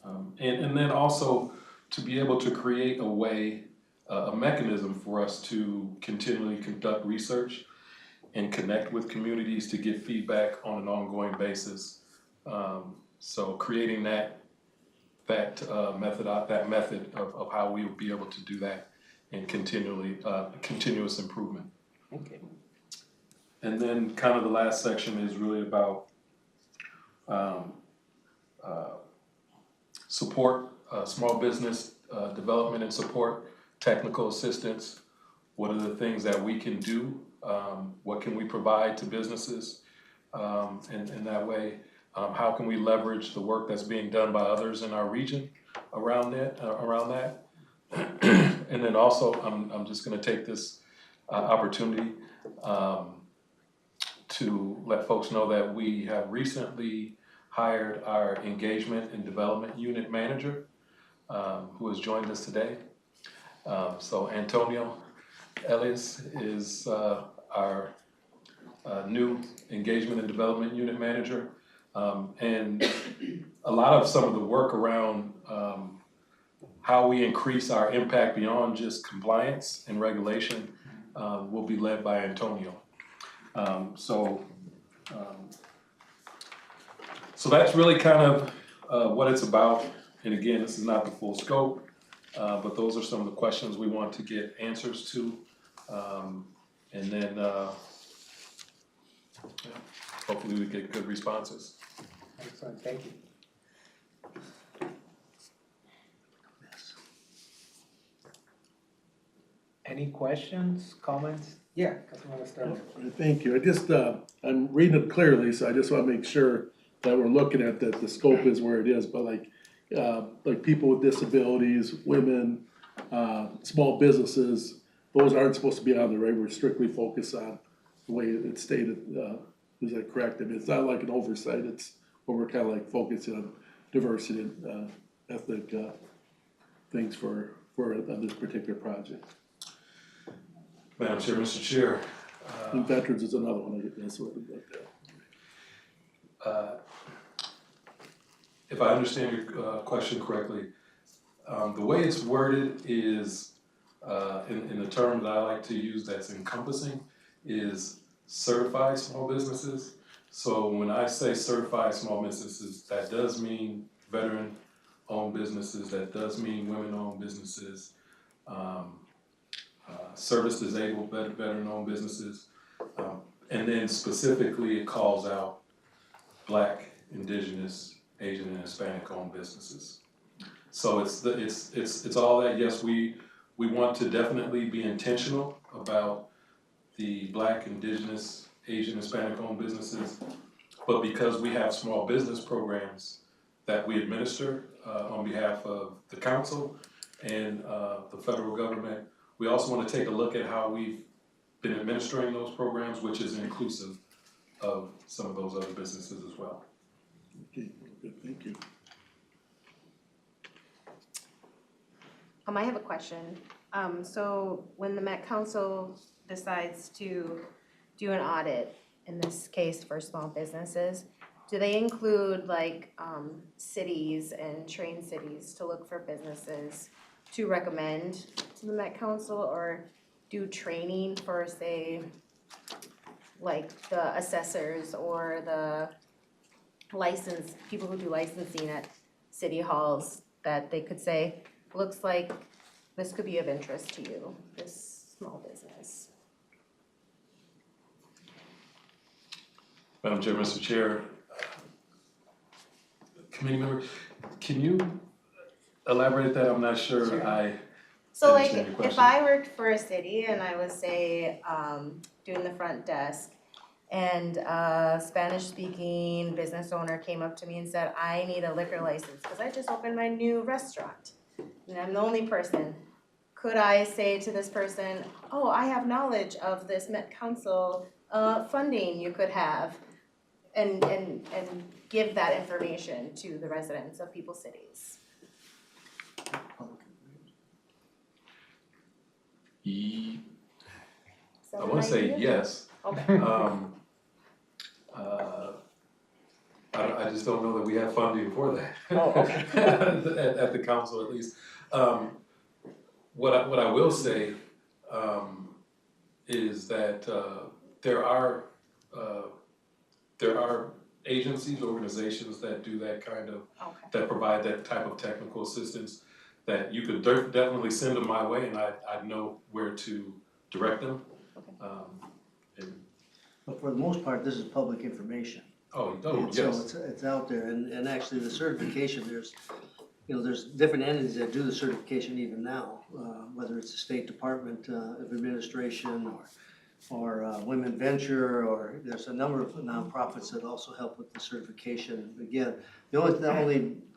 And then also to be able to create a way, a mechanism for us to continually conduct research and connect with communities to get feedback on an ongoing basis. So creating that method of how we will be able to do that and continuous improvement. Okay. And then kind of the last section is really about support, small business development and support, technical assistance. What are the things that we can do? What can we provide to businesses in that way? How can we leverage the work that's being done by others in our region around that? And then also, I'm just going to take this opportunity to let folks know that we have recently hired our engagement and development unit manager, who has joined us today. So Antonio Elias is our new engagement and development unit manager. And a lot of some of the work around how we increase our impact beyond just compliance and regulation will be led by Antonio. So that's really kind of what it's about. And again, this is not the full scope, but those are some of the questions we want to get answers to. And then hopefully we get good responses. Excellent, thank you. Any questions, comments? Yeah, Councilman Estrada. Thank you. I just, I'm reading it clearly, so I just wanna make sure that we're looking at that the scope is where it is, but like people with disabilities, women, small businesses, those aren't supposed to be on there, right? We're strictly focused on the way it's stated, is that correct? I mean, it's not like an oversight, it's where we're kinda like focusing on diversity and, ethnic, things for this particular project. Madam Chair, Mr. Chair. And veterans is another one, I guess, what about that? If I understand your question correctly, the way it's worded is, in the term that I like to use that's encompassing, is certified small businesses. So when I say certified small businesses, that does mean veteran-owned businesses, that does mean women-owned businesses, service-disabled veteran-owned businesses, and then specifically it calls out Black, Indigenous, Asian, and Hispanic-owned businesses. So it's all that. Yes, we want to definitely be intentional about the Black, Indigenous, Asian, Hispanic-owned businesses, but because we have small business programs that we administer on behalf of the council and the federal government, we also want to take a look at how we've been administering those programs, which is inclusive of some of those other businesses as well. Okay, good, thank you. I have a question. So when the Met Council decides to do an audit, in this case for small businesses, do they include like cities and train cities to look for businesses to recommend to the Met Council, or do training for, say, like the assessors or the people who do licensing at city halls, that they could say, looks like this could be of interest to you, this small business? Madam Chair, Mr. Chair, committee member, can you elaborate that? I'm not sure. Sure. So like, understand your question. if I worked for a city and I was, say, doing the front desk, and a Spanish-speaking business owner came up to me and said, I need a liquor license because I just opened my new restaurant and I'm the only person. Could I say to this person, oh, I have knowledge of this Met Council funding you could have, and give that information to the residents of people's cities? wanna say yes. Okay. I just don't know that we have funding for that. Oh, okay. At the council at least. What I will say, is that, there are agencies, organizations that do that kind of, Okay. that provide that type of technical assistance, that you could definitely send them my way, and I'd know where to direct them. And, But for the most part, this is public information. yes. So it's out there, and actually the certification, there's different entities that do the certification even now, whether it's the State Department of Administration or Women Venture, or there's a number of nonprofits that also help with the certification. Again, the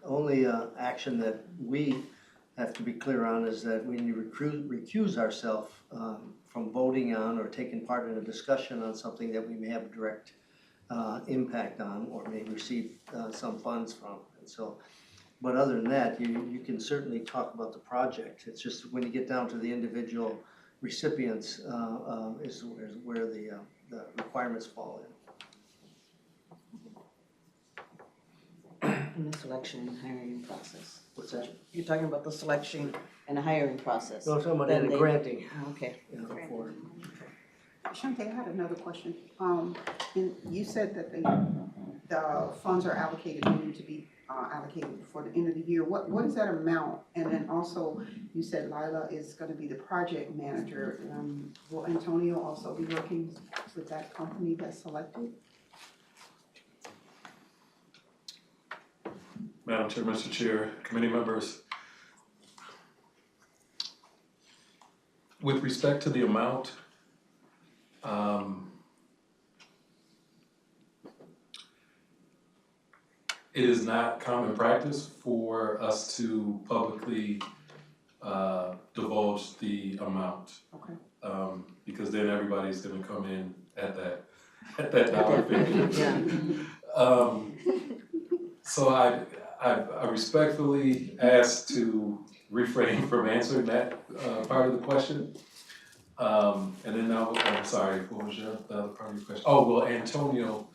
only action that we have to be clear on is that when you recuse ourselves from voting on or taking part in a discussion on something that we may have a direct impact on or may receive some funds from. And so, but other than that, you can certainly talk about the project. It's just when you get down to the individual recipients is where the requirements fall in. In the selection and hiring process. What's that? You're talking about the selection and hiring process. No, I'm talking about Then in the they- granting. Okay. For Ashanti, I had another question. And you said that the funds are allocated, needing to be allocated before the end of the year. What is that amount? And then also, you said Lila is gonna be the project manager. Will Antonio also be working with that company that's selected? Madam Chair, Mr. Chair, committee members. With respect to the amount, it is not common practice for us to publicly divulge the amount. Okay. Because then everybody's gonna come in at that dollar figure. Yeah. So I respectfully ask to refrain from answering that part of the question. And then now, I'm sorry, what was the other part of your question? Oh, well, Antonio,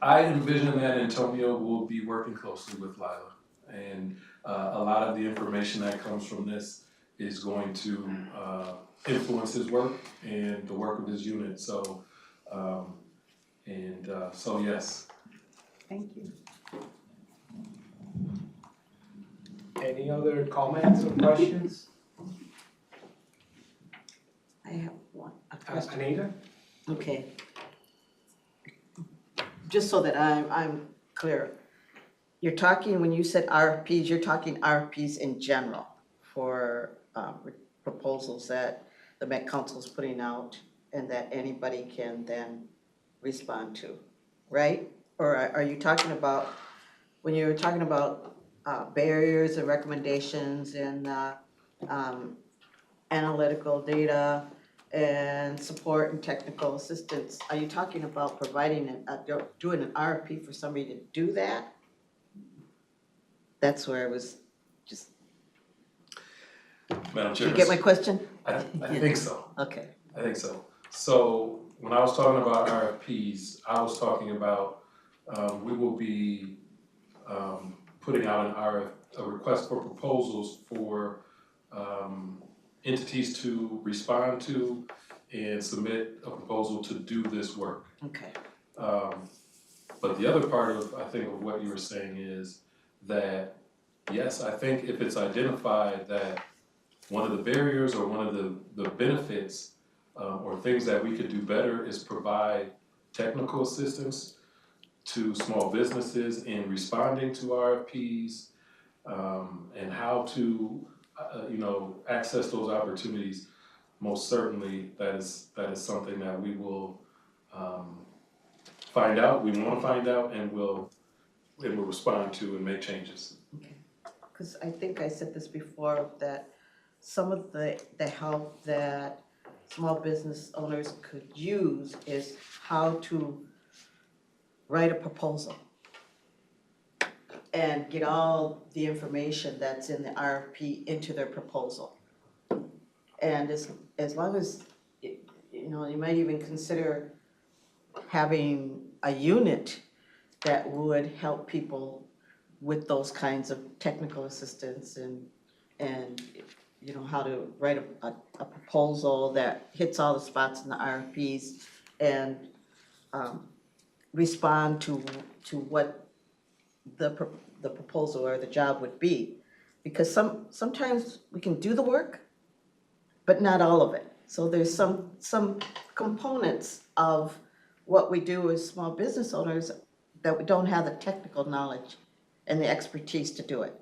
I envision that Antonio will be working closely with Lila. And a lot of the information that comes from this is going to influence his work and the work of his unit. So, so yes. Thank you. Any other comments or questions? I have a question. Anita? Okay. Just so that I'm clear, you're talking, when you said RFPs, you're talking RFPs in general for proposals that the Met Council is putting out and that anybody can then respond to, right? Or are you talking about, when you were talking about barriers and recommendations and analytical data and support and technical assistance, are you talking about providing, doing an RFP for somebody to do that? That's where I was just, Madam Chair. you get my question? I think so. Okay. I think so. So when I was talking about RFPs, I was talking about, we will be putting out a request for proposals for entities to respond to and submit a proposal to do this work. Okay. But the other part of, I think, of what you were saying is that, yes, I think if it's identified that one of the barriers or one of the benefits or things that we could do better is provide technical assistance to small businesses in responding to RFPs and how to, access those opportunities. Most certainly, that is something that we will find out. We want to find out, and we'll respond to and make changes. Okay. Because I think I said this before, that some of the help that small business owners could use is how to write a proposal and get all the information that's in the RFP into their proposal. And as long as you might even consider having a unit that would help people with those kinds of technical assistance and how to write a proposal that hits all the spots in the RFPs and respond to what the proposal or the job would be. Because sometimes we can do the work, but not all of it. So there's some components of what we do as small business owners that we don't have the technical knowledge and the expertise to do it.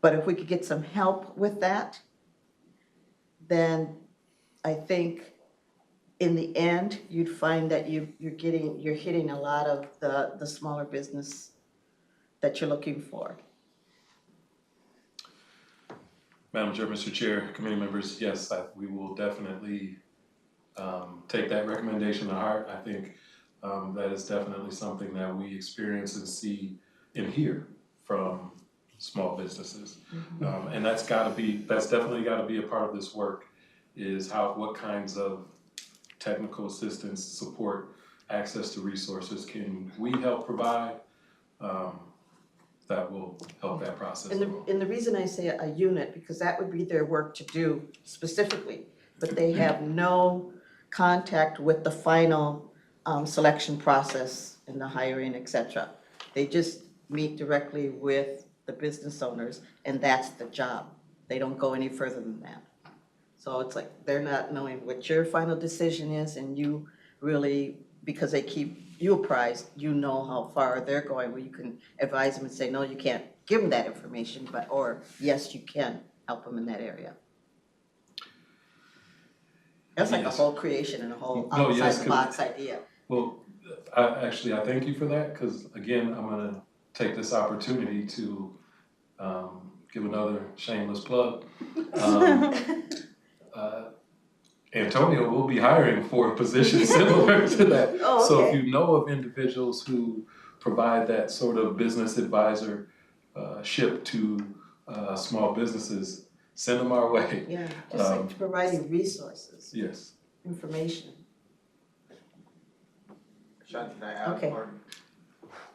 But if we could get some help with that, then I think in the end, you'd find that you're hitting a lot of the smaller business that you're looking for. Madam Chair, Mr. Chair, committee members, yes, we will definitely take that recommendation to heart. I think that is definitely something that we experience and see and hear from small businesses. And that's definitely gotta be a part of this work, is what kinds of technical assistance, support, access to resources can we help provide that will help that process along. And the reason I say a unit, because that would be their work to do specifically, but they have no contact with the final selection process and the hiring, et cetera. They just meet directly with the business owners, and that's the job. They don't go any further than that. So it's like they're not knowing what your final decision is, and you really, because they keep you apprised, you know how far they're going, where you can advise them and say, no, you can't give them that information, or yes, you can help them in that area. That's like a whole creation and a whole outside the box idea. Well, I thank you for that, because again, I'm gonna take this opportunity to give another shameless plug. Antonio will be hiring for a position similar to that. Oh, okay. So if you know of individuals who provide that sort of business advisor ship to small businesses, send them our way. Yeah, just like providing resources, Yes. information. Ashanti, can I add Okay. or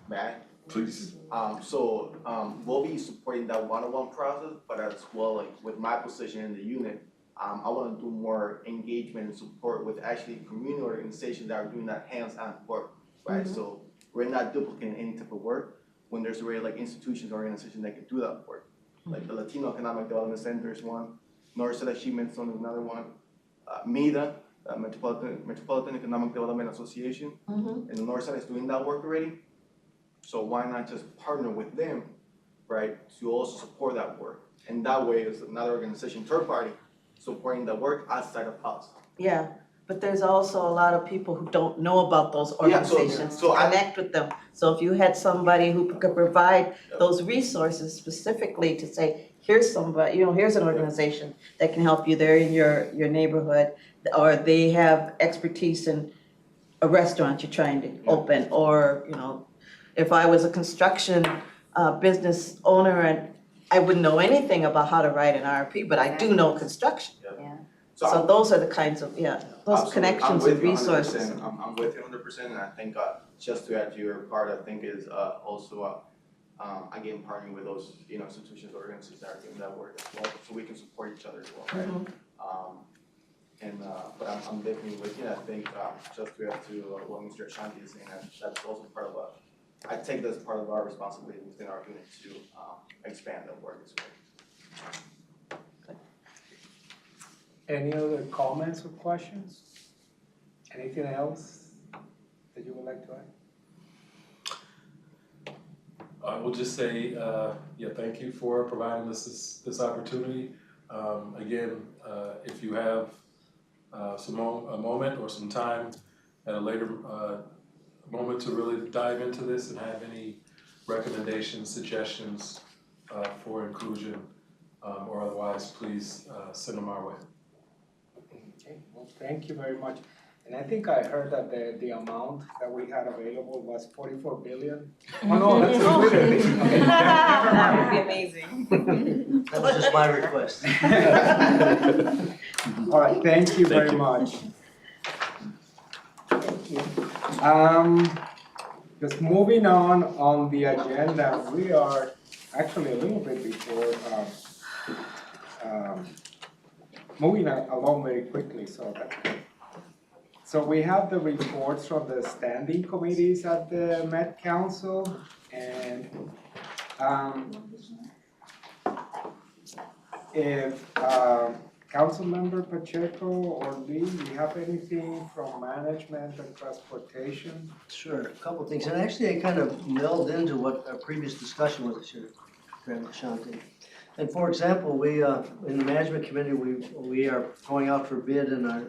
may I? Please. We'll be supporting that one-on-one process, but as well, like with my position in the unit, I wanna do more engagement and support with actually community organizations that are doing that hands-on work, right? So we're not duplicating any type of work when there's already like institutions or organizations that can do that work. Like the Latino Economic Development Center is one, Northside Achievement Zone is another one, MEDA, Metropolitan Economic Development Association, and the Northside is doing that work already. So why not just partner with them, right, to also support that work? And that way is another organization, third party, supporting the work outside of us. Yeah, but there's also a lot of people who don't know about those organizations, so to connect with them. So if you had somebody who could provide those resources specifically to say, here's somebody, here's an organization that can help you there in your neighborhood, or they have expertise in a restaurant you're trying to open, or, if I was a construction business owner and I wouldn't know anything about how to write an RFP, but I do know construction. Yeah. So those are the kinds of, those Absolutely. connections and resources. I'm with you 100%, and I think just to add to your part, I think is also again partnering with those institutions, organizations that are doing that work as well, so we can support each other as well, right? But I'm definitely with you. I think just to add to what Mr. Ashanti is saying, that's also part of I take this part of our responsibility within our unit to expand that work as well. Any other comments or questions? Anything else that you would like to add? I will just say, thank you for providing us this opportunity. Again, if you have a moment or some time at a later moment to really dive into this and have any recommendations, suggestions for inclusion or otherwise, please send them our way. Okay, well, thank you very much. And I think I heard that the amount that we had available was 44 billion. Oh no, that's a Twitter thing. Okay, That would be amazing. That was just my request. All right, thank you very much. Just moving on the agenda, we are actually a little bit before, moving along very quickly, so that's good. So we have the reports from the standing committees at the Met Council, and if Councilmember Pacheco or Lee, do you have anything from management and transportation? Sure, a couple things, and actually I kind of melded into what our previous discussion was this year, Graham Ashanti. And for example, we, in the management committee, we are going out for bid in our,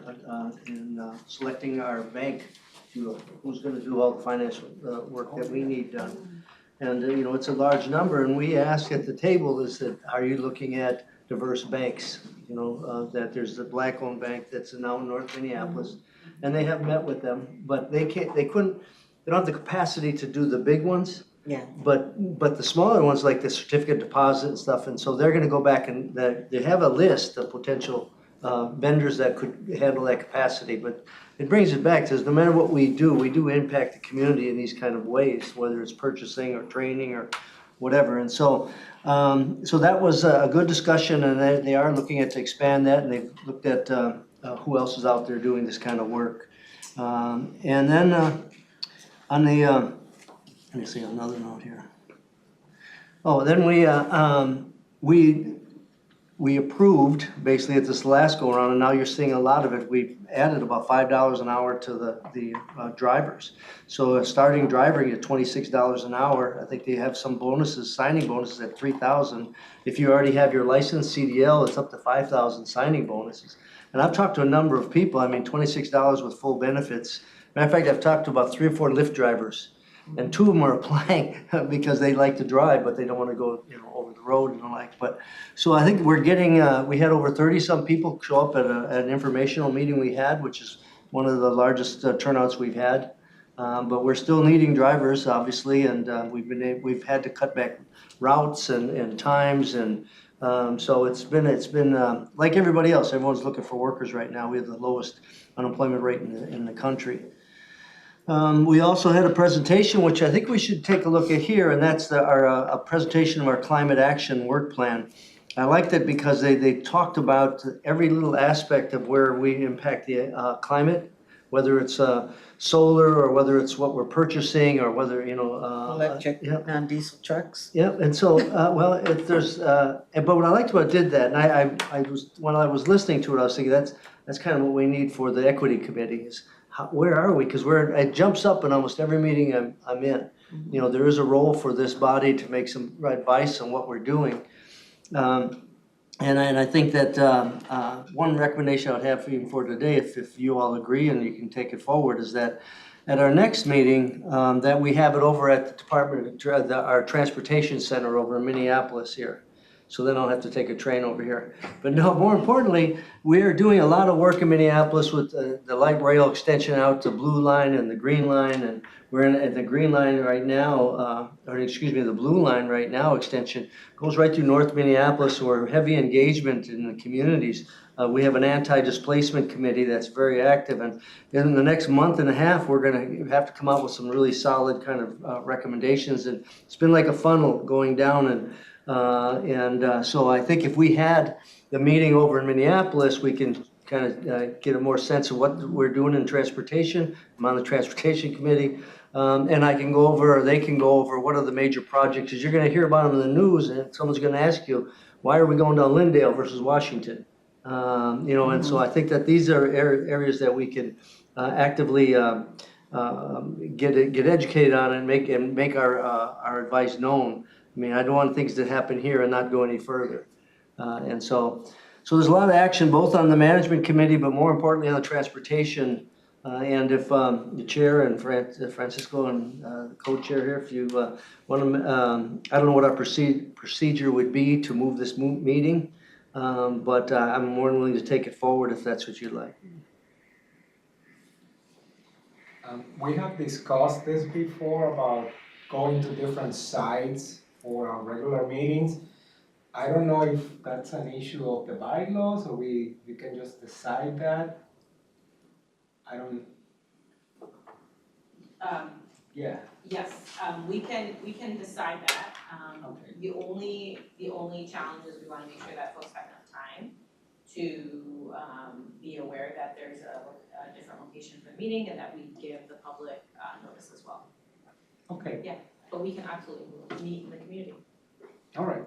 selecting our bank, who's gonna do all the financial, work that we need done. And, it's a large number, and we asked at the table, is that, are you looking at diverse banks? That there's the black-owned bank that's now in North Minneapolis, and they have met with them, but they don't have the capacity to do the big ones. Yeah. But the smaller ones, like the certificate deposit and stuff, and so they're gonna go back and they have a list of potential vendors that could handle that capacity, but it brings it back to, no matter what we do impact the community in these kind of ways, whether it's purchasing or training or whatever, and so that was a good discussion, and they are looking at to expand that, and they've looked at who else is out there doing this kind of work. And then on the, let me see another note here. Oh, then we approved, basically at this last go around, and now you're seeing a lot of it, we've added about $5 an hour to the drivers. So starting driving at $26 an hour, I think they have some bonuses, signing bonuses at $3,000. If you already have your licensed CDL, it's up to $5,000 signing bonuses. And I've talked to a number of people, I mean, $26 with full benefits. Matter of fact, I've talked to about 3 or 4 Lyft drivers, and 2 of them are applying because they like to drive, but they don't want to go, over the road and the like. But so I think we're getting, we had over 30-some people show up at an informational meeting we had, which is one of the largest turnouts we've had. But we're still needing drivers, obviously, and we've had to cut back routes and times, and so it's been like everybody else. Everyone's looking for workers right now. We have the lowest unemployment rate in the country. We also had a presentation, which I think we should take a look at here, and that's a presentation of our climate action work plan. I liked it because they talked about every little aspect of where we impact the climate, whether it's solar or whether it's what we're purchasing or whether, Electric, non-diesel trucks. Yep, and so, but what I liked about it did that, and I was, when I was listening to it, I was thinking that's kind of what we need for the equity committee is, where are we? Because it jumps up in almost every meeting I'm in. There is a role for this body to make some advice on what we're doing. And I think that one recommendation I would have even for today, if you all agree and you can take it forward, is that at our next meeting, that we have it over at the Department of our Transportation Center over in Minneapolis here. So then I'll have to take a train over here. But no, more importantly, we're doing a lot of work in Minneapolis with the light rail extension out to Blue Line and the Green Line, and we're at the Green Line right now, the Blue Line right now extension goes right through North Minneapolis. So we're heavy engagement in the communities. We have an anti-displacement committee that's very active, and in the next month and a half, we're gonna have to come out with some really solid kind of recommendations, and it's been like a funnel going down, so I think if we had the meeting over in Minneapolis, we can kind of get a more sense of what we're doing in transportation. I'm on the transportation committee, and they can go over what are the major projects, because you're going to hear about them in the news, and someone's going to ask you, why are we going down Lindale versus Washington? And so I think that these are areas that we can actively get educated on and make our advice known. I mean, I don't want things to happen here and not go any further. And so there's a lot of action both on the management committee, but more importantly on the transportation. And if the chair and Francisco and the co-chair here, if you want to, I don't know what our procedure would be to move this meeting, but I'm more than willing to take it forward if that's what you'd like. We have discussed this before about going to different sites for our regular meetings. I don't know if that's an issue of the bylaws or we can just decide that. I don't. Yeah, Yes, we can decide that. okay. The only challenge is we wanna make sure that folks have enough time to, be aware that there's a different location for the meeting and that we give the public, notice as well. Okay, But we can absolutely meet in the community. all right.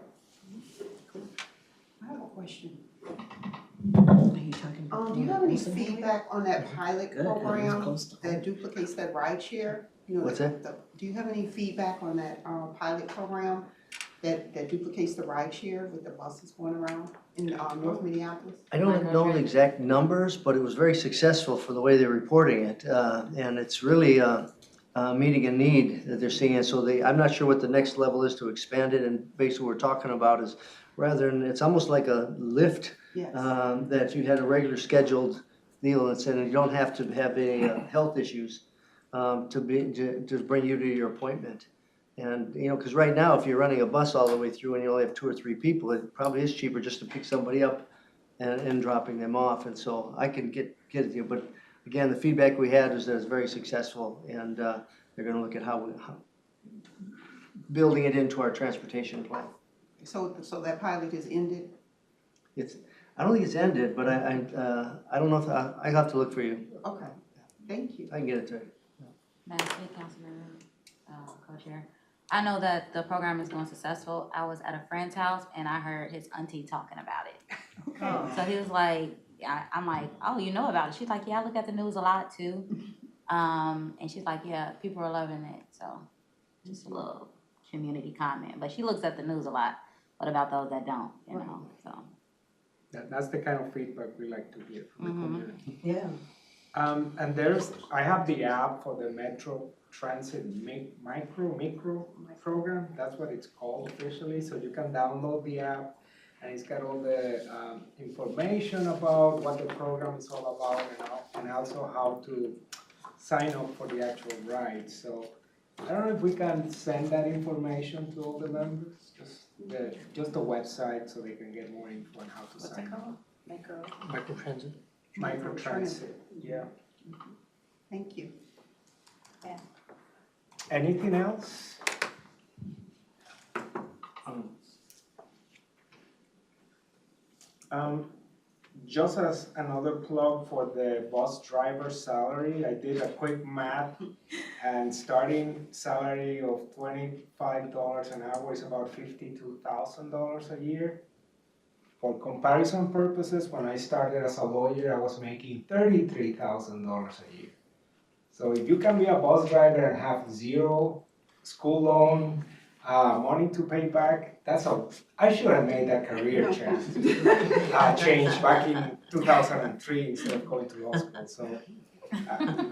I have a question. Are you talking Do you have any feedback on that pilot program that duplicates that ride share? You know, What's that? Do you have any feedback on that, pilot program that duplicates the ride share with the buses going around in, North Minneapolis? I don't know the exact numbers, but it was very successful for the way they're reporting it. And it's really meeting a need that they're seeing. And so I'm not sure what the next level is to expand it. And basically what we're talking about is rather than, it's almost like a lift Yes. that you had a regular scheduled deal and said you don't have to have any health issues to bring you to your appointment. And, you know, because right now, if you're running a bus all the way through and you only have 2 or 3 people, it probably is cheaper just to pick somebody up and dropping them off. And so I can get it to you. But again, the feedback we had was that it's very successful, and they're gonna look at how building it into our transportation plan. So that pilot is ended? I don't think it's ended, but I don't know if, I have to look for you. Okay, thank you. I can get it to you. Madam City Councilman, Co-Chair. I know that the program is going successful. I was at a friend's house and I heard his auntie talking about it. Okay. So he was like, I'm like, oh, you know about it? She's like, yeah, I look at the news a lot too. And she's like, yeah, people are loving it. So just a little community comment. But she looks at the news a lot. What about those that don't, you know, so. That's the kind of feedback we like to hear from the community. Yeah. And I have the app for the Metro Transit micro program, that's what it's called officially, so you can download the app and it's got all the information about what the program is all about and also how to sign up for the actual ride. So I don't know if we can send that information to all the members, just the website so they can get more info on how to What's sign it up. called? Microtransit. Microtransit, yeah. Thank you. Anything else? Just as another plug for the bus driver salary, I did a quick math and starting salary of $25 an hour is about $52,000 a year. For comparison purposes, when I started as a lawyer, I was making $33,000 a year. So if you can be a bus driver and have zero school loan, money to pay back, I should have made that career change back in 2003 instead of going to law school. So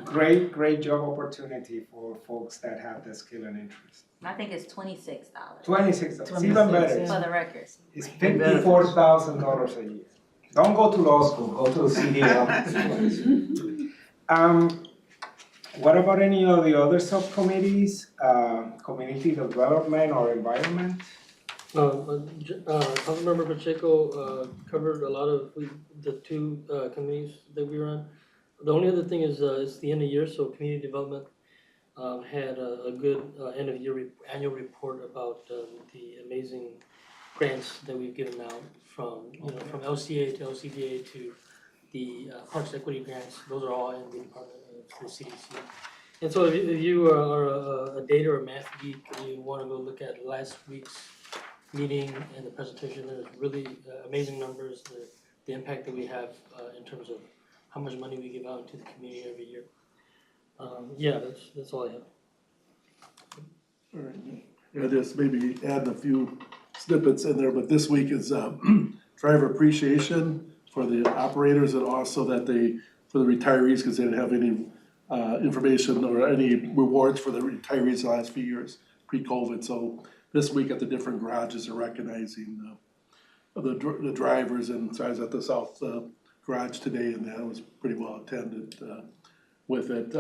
great job opportunity for folks that have the skill and interest. I think it's $26. $26, it's even better. For the records. It's $54,000 a year. Don't go to law school, go to the CDL. What about any of the other subcommittees, community development or environment? Councilmember Pacheco covered a lot of the 2 committees that we run. The only other thing is it's the end of year, so community development had a good end of year annual report about the amazing grants that we've given out from LCA to LCDA to the Parks Equity grants. Those are all in the department of the CDC. And so if you are a data or math geek and you want to go look at last week's meeting and the presentation, there's really amazing numbers, the impact that we have in terms of how much money we give out into the community every year. That's all I have. All right. Yeah, just maybe add a few snippets in there, but this week is driver appreciation for the operators and also for the retirees, because they didn't have any information or any rewards for the retirees the last few years pre-COVID. So this week at the different garages are recognizing the drivers, and so I was at the South garage today and that was pretty well attended with it.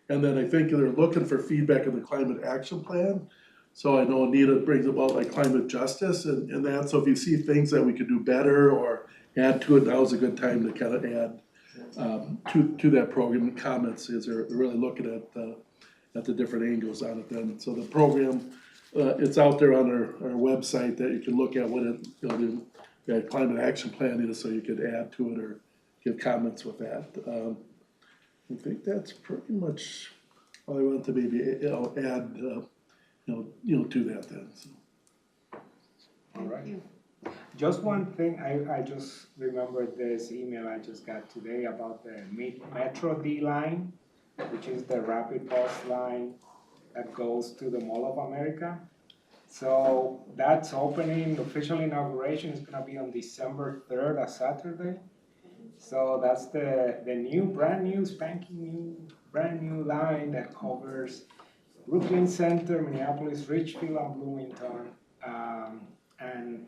And then I think they're looking for feedback on the climate action plan. So I know Anita brings about like climate justice and that, so if you see things that we could do better or add to it, now's a good time to kind of add to that program. Comments is they're really looking at at the different angles on it then. So the program, it's out there on our website that you can look at what it, the climate action plan is, so you could add to it or give comments with that. I think that's pretty much all I wanted to maybe, add, to that then, so. All right. Just one thing, I just remembered this email I just got today about the Metro D line, which is the rapid bus line that goes to the Mall of America. So that's opening, the official inauguration is gonna be on December 3rd, a Saturday. So that's the brand new, brand new line that covers Brooklyn Center, Minneapolis, Richfield, and Bloomington. And,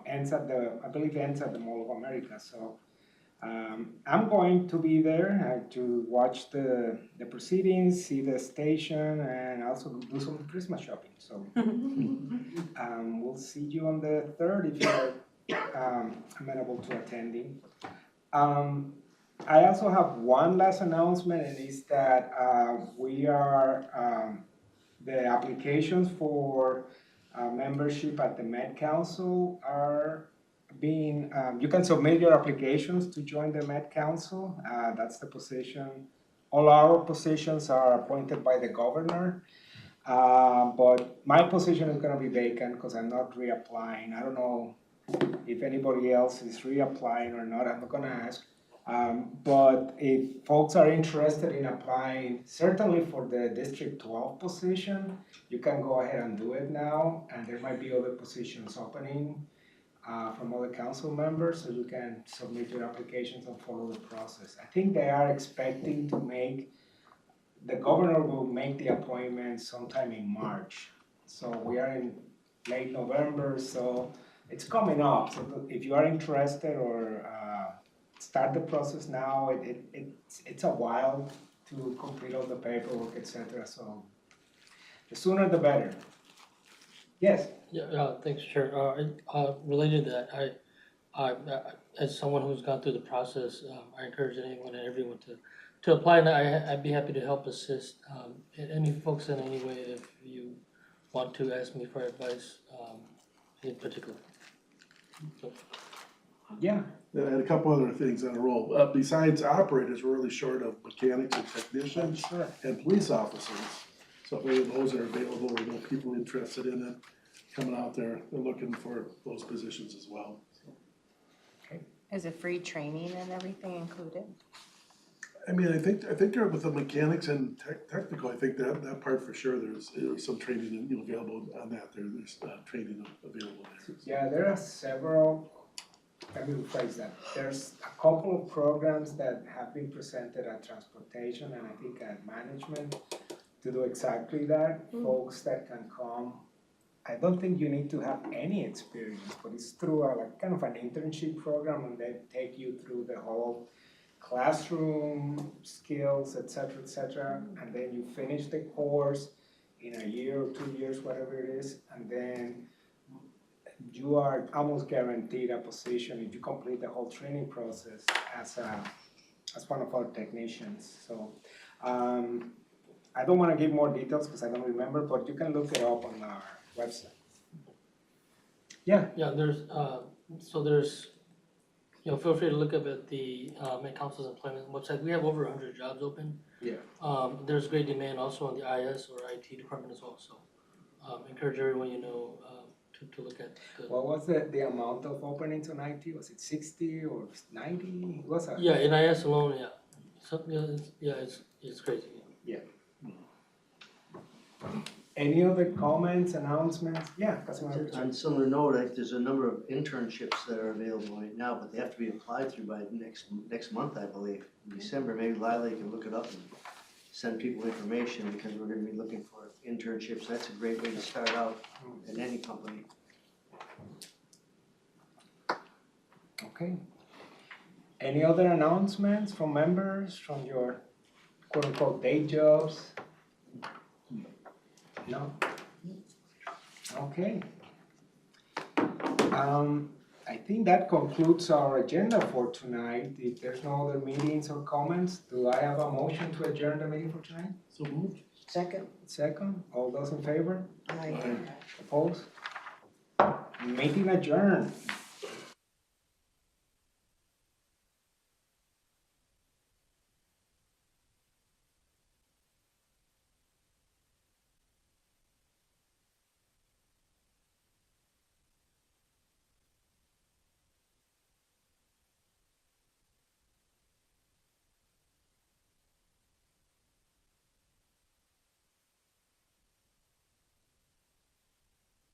ends at I believe ends at the Mall of America. So I'm going to be there to watch the proceedings, see the station, and also do some Christmas shopping. So we'll see you on the 3rd if you're amenable to attending. I also have one last announcement, and it's that we are, the applications for membership at the Met Council are being, you can submit your applications to join the Met Council. That's the position. All our positions are appointed by the governor. But my position is gonna be vacant because I'm not reapplying. I don't know if anybody else is reapplying or not, I'm not gonna ask. But if folks are interested in applying, certainly for the District 12 position, you can go ahead and do it now, and there might be other positions opening from other council members, so you can submit your applications and follow the process. I think they are expecting to the governor will make the appointment sometime in March. So we are in late November, so it's coming up. So if you are interested or start the process now, it's a while to complete all the paperwork, etc. So the sooner the better. Yes? Yeah, thanks, Chair. Related to that, I, as someone who's gone through the process, I encourage anyone and everyone to apply, and I'd be happy to help assist, any folks in any way if you want to ask me for advice, in particular. So. Yeah. I had a couple other things on a roll. Besides operators, we're really short of mechanics and technicians and police officers. So if any of those are available, or people interested in it, coming out there, they're looking for those positions as well. Is it free training and everything included? I mean, I think they're with the mechanics and technical, I think that part for sure, there's some training available on that, there's training available there. Yeah, there are several, let me rephrase that. There's a couple of programs that have been presented at transportation and I think at management to do exactly that. Folks that can come, I don't think you need to have any experience, but it's through kind of an internship program, and they take you through the whole classroom skills, etc., and then you finish the course in a year or 2 years, whatever it is, and then you are almost guaranteed a position if you complete the whole training process as one of our technicians. So I don't want to give more details because I don't remember, but you can look it up on our website. Yeah. Yeah, there's, feel free to look up at the Met Council's employment website. We have over 100 jobs open. Yeah. There's great demand also on the IS or IT department as well, so encourage everyone to look at. What was the amount of openings on IT? Was it 60 or 90? What's that? Yeah, in IS alone, yeah. So, it's crazy. Yeah. Any other comments, announcements? Yeah, Councilmember. On a similar note, there's a number of internships that are available right now, but they have to be applied through by next month, I believe. In December, maybe Lila can look it up and send people information, because we're gonna be looking for internships. That's a great way to start out in any company. Okay. Any other announcements from members, from your quote-unquote day jobs? No? Okay. I think that concludes our agenda for tonight. If there's no other meetings or comments, do I have a motion to adjourn the meeting for tonight? So moved. Second. Second, all those in favor? Aye. Opposed? Meeting adjourned.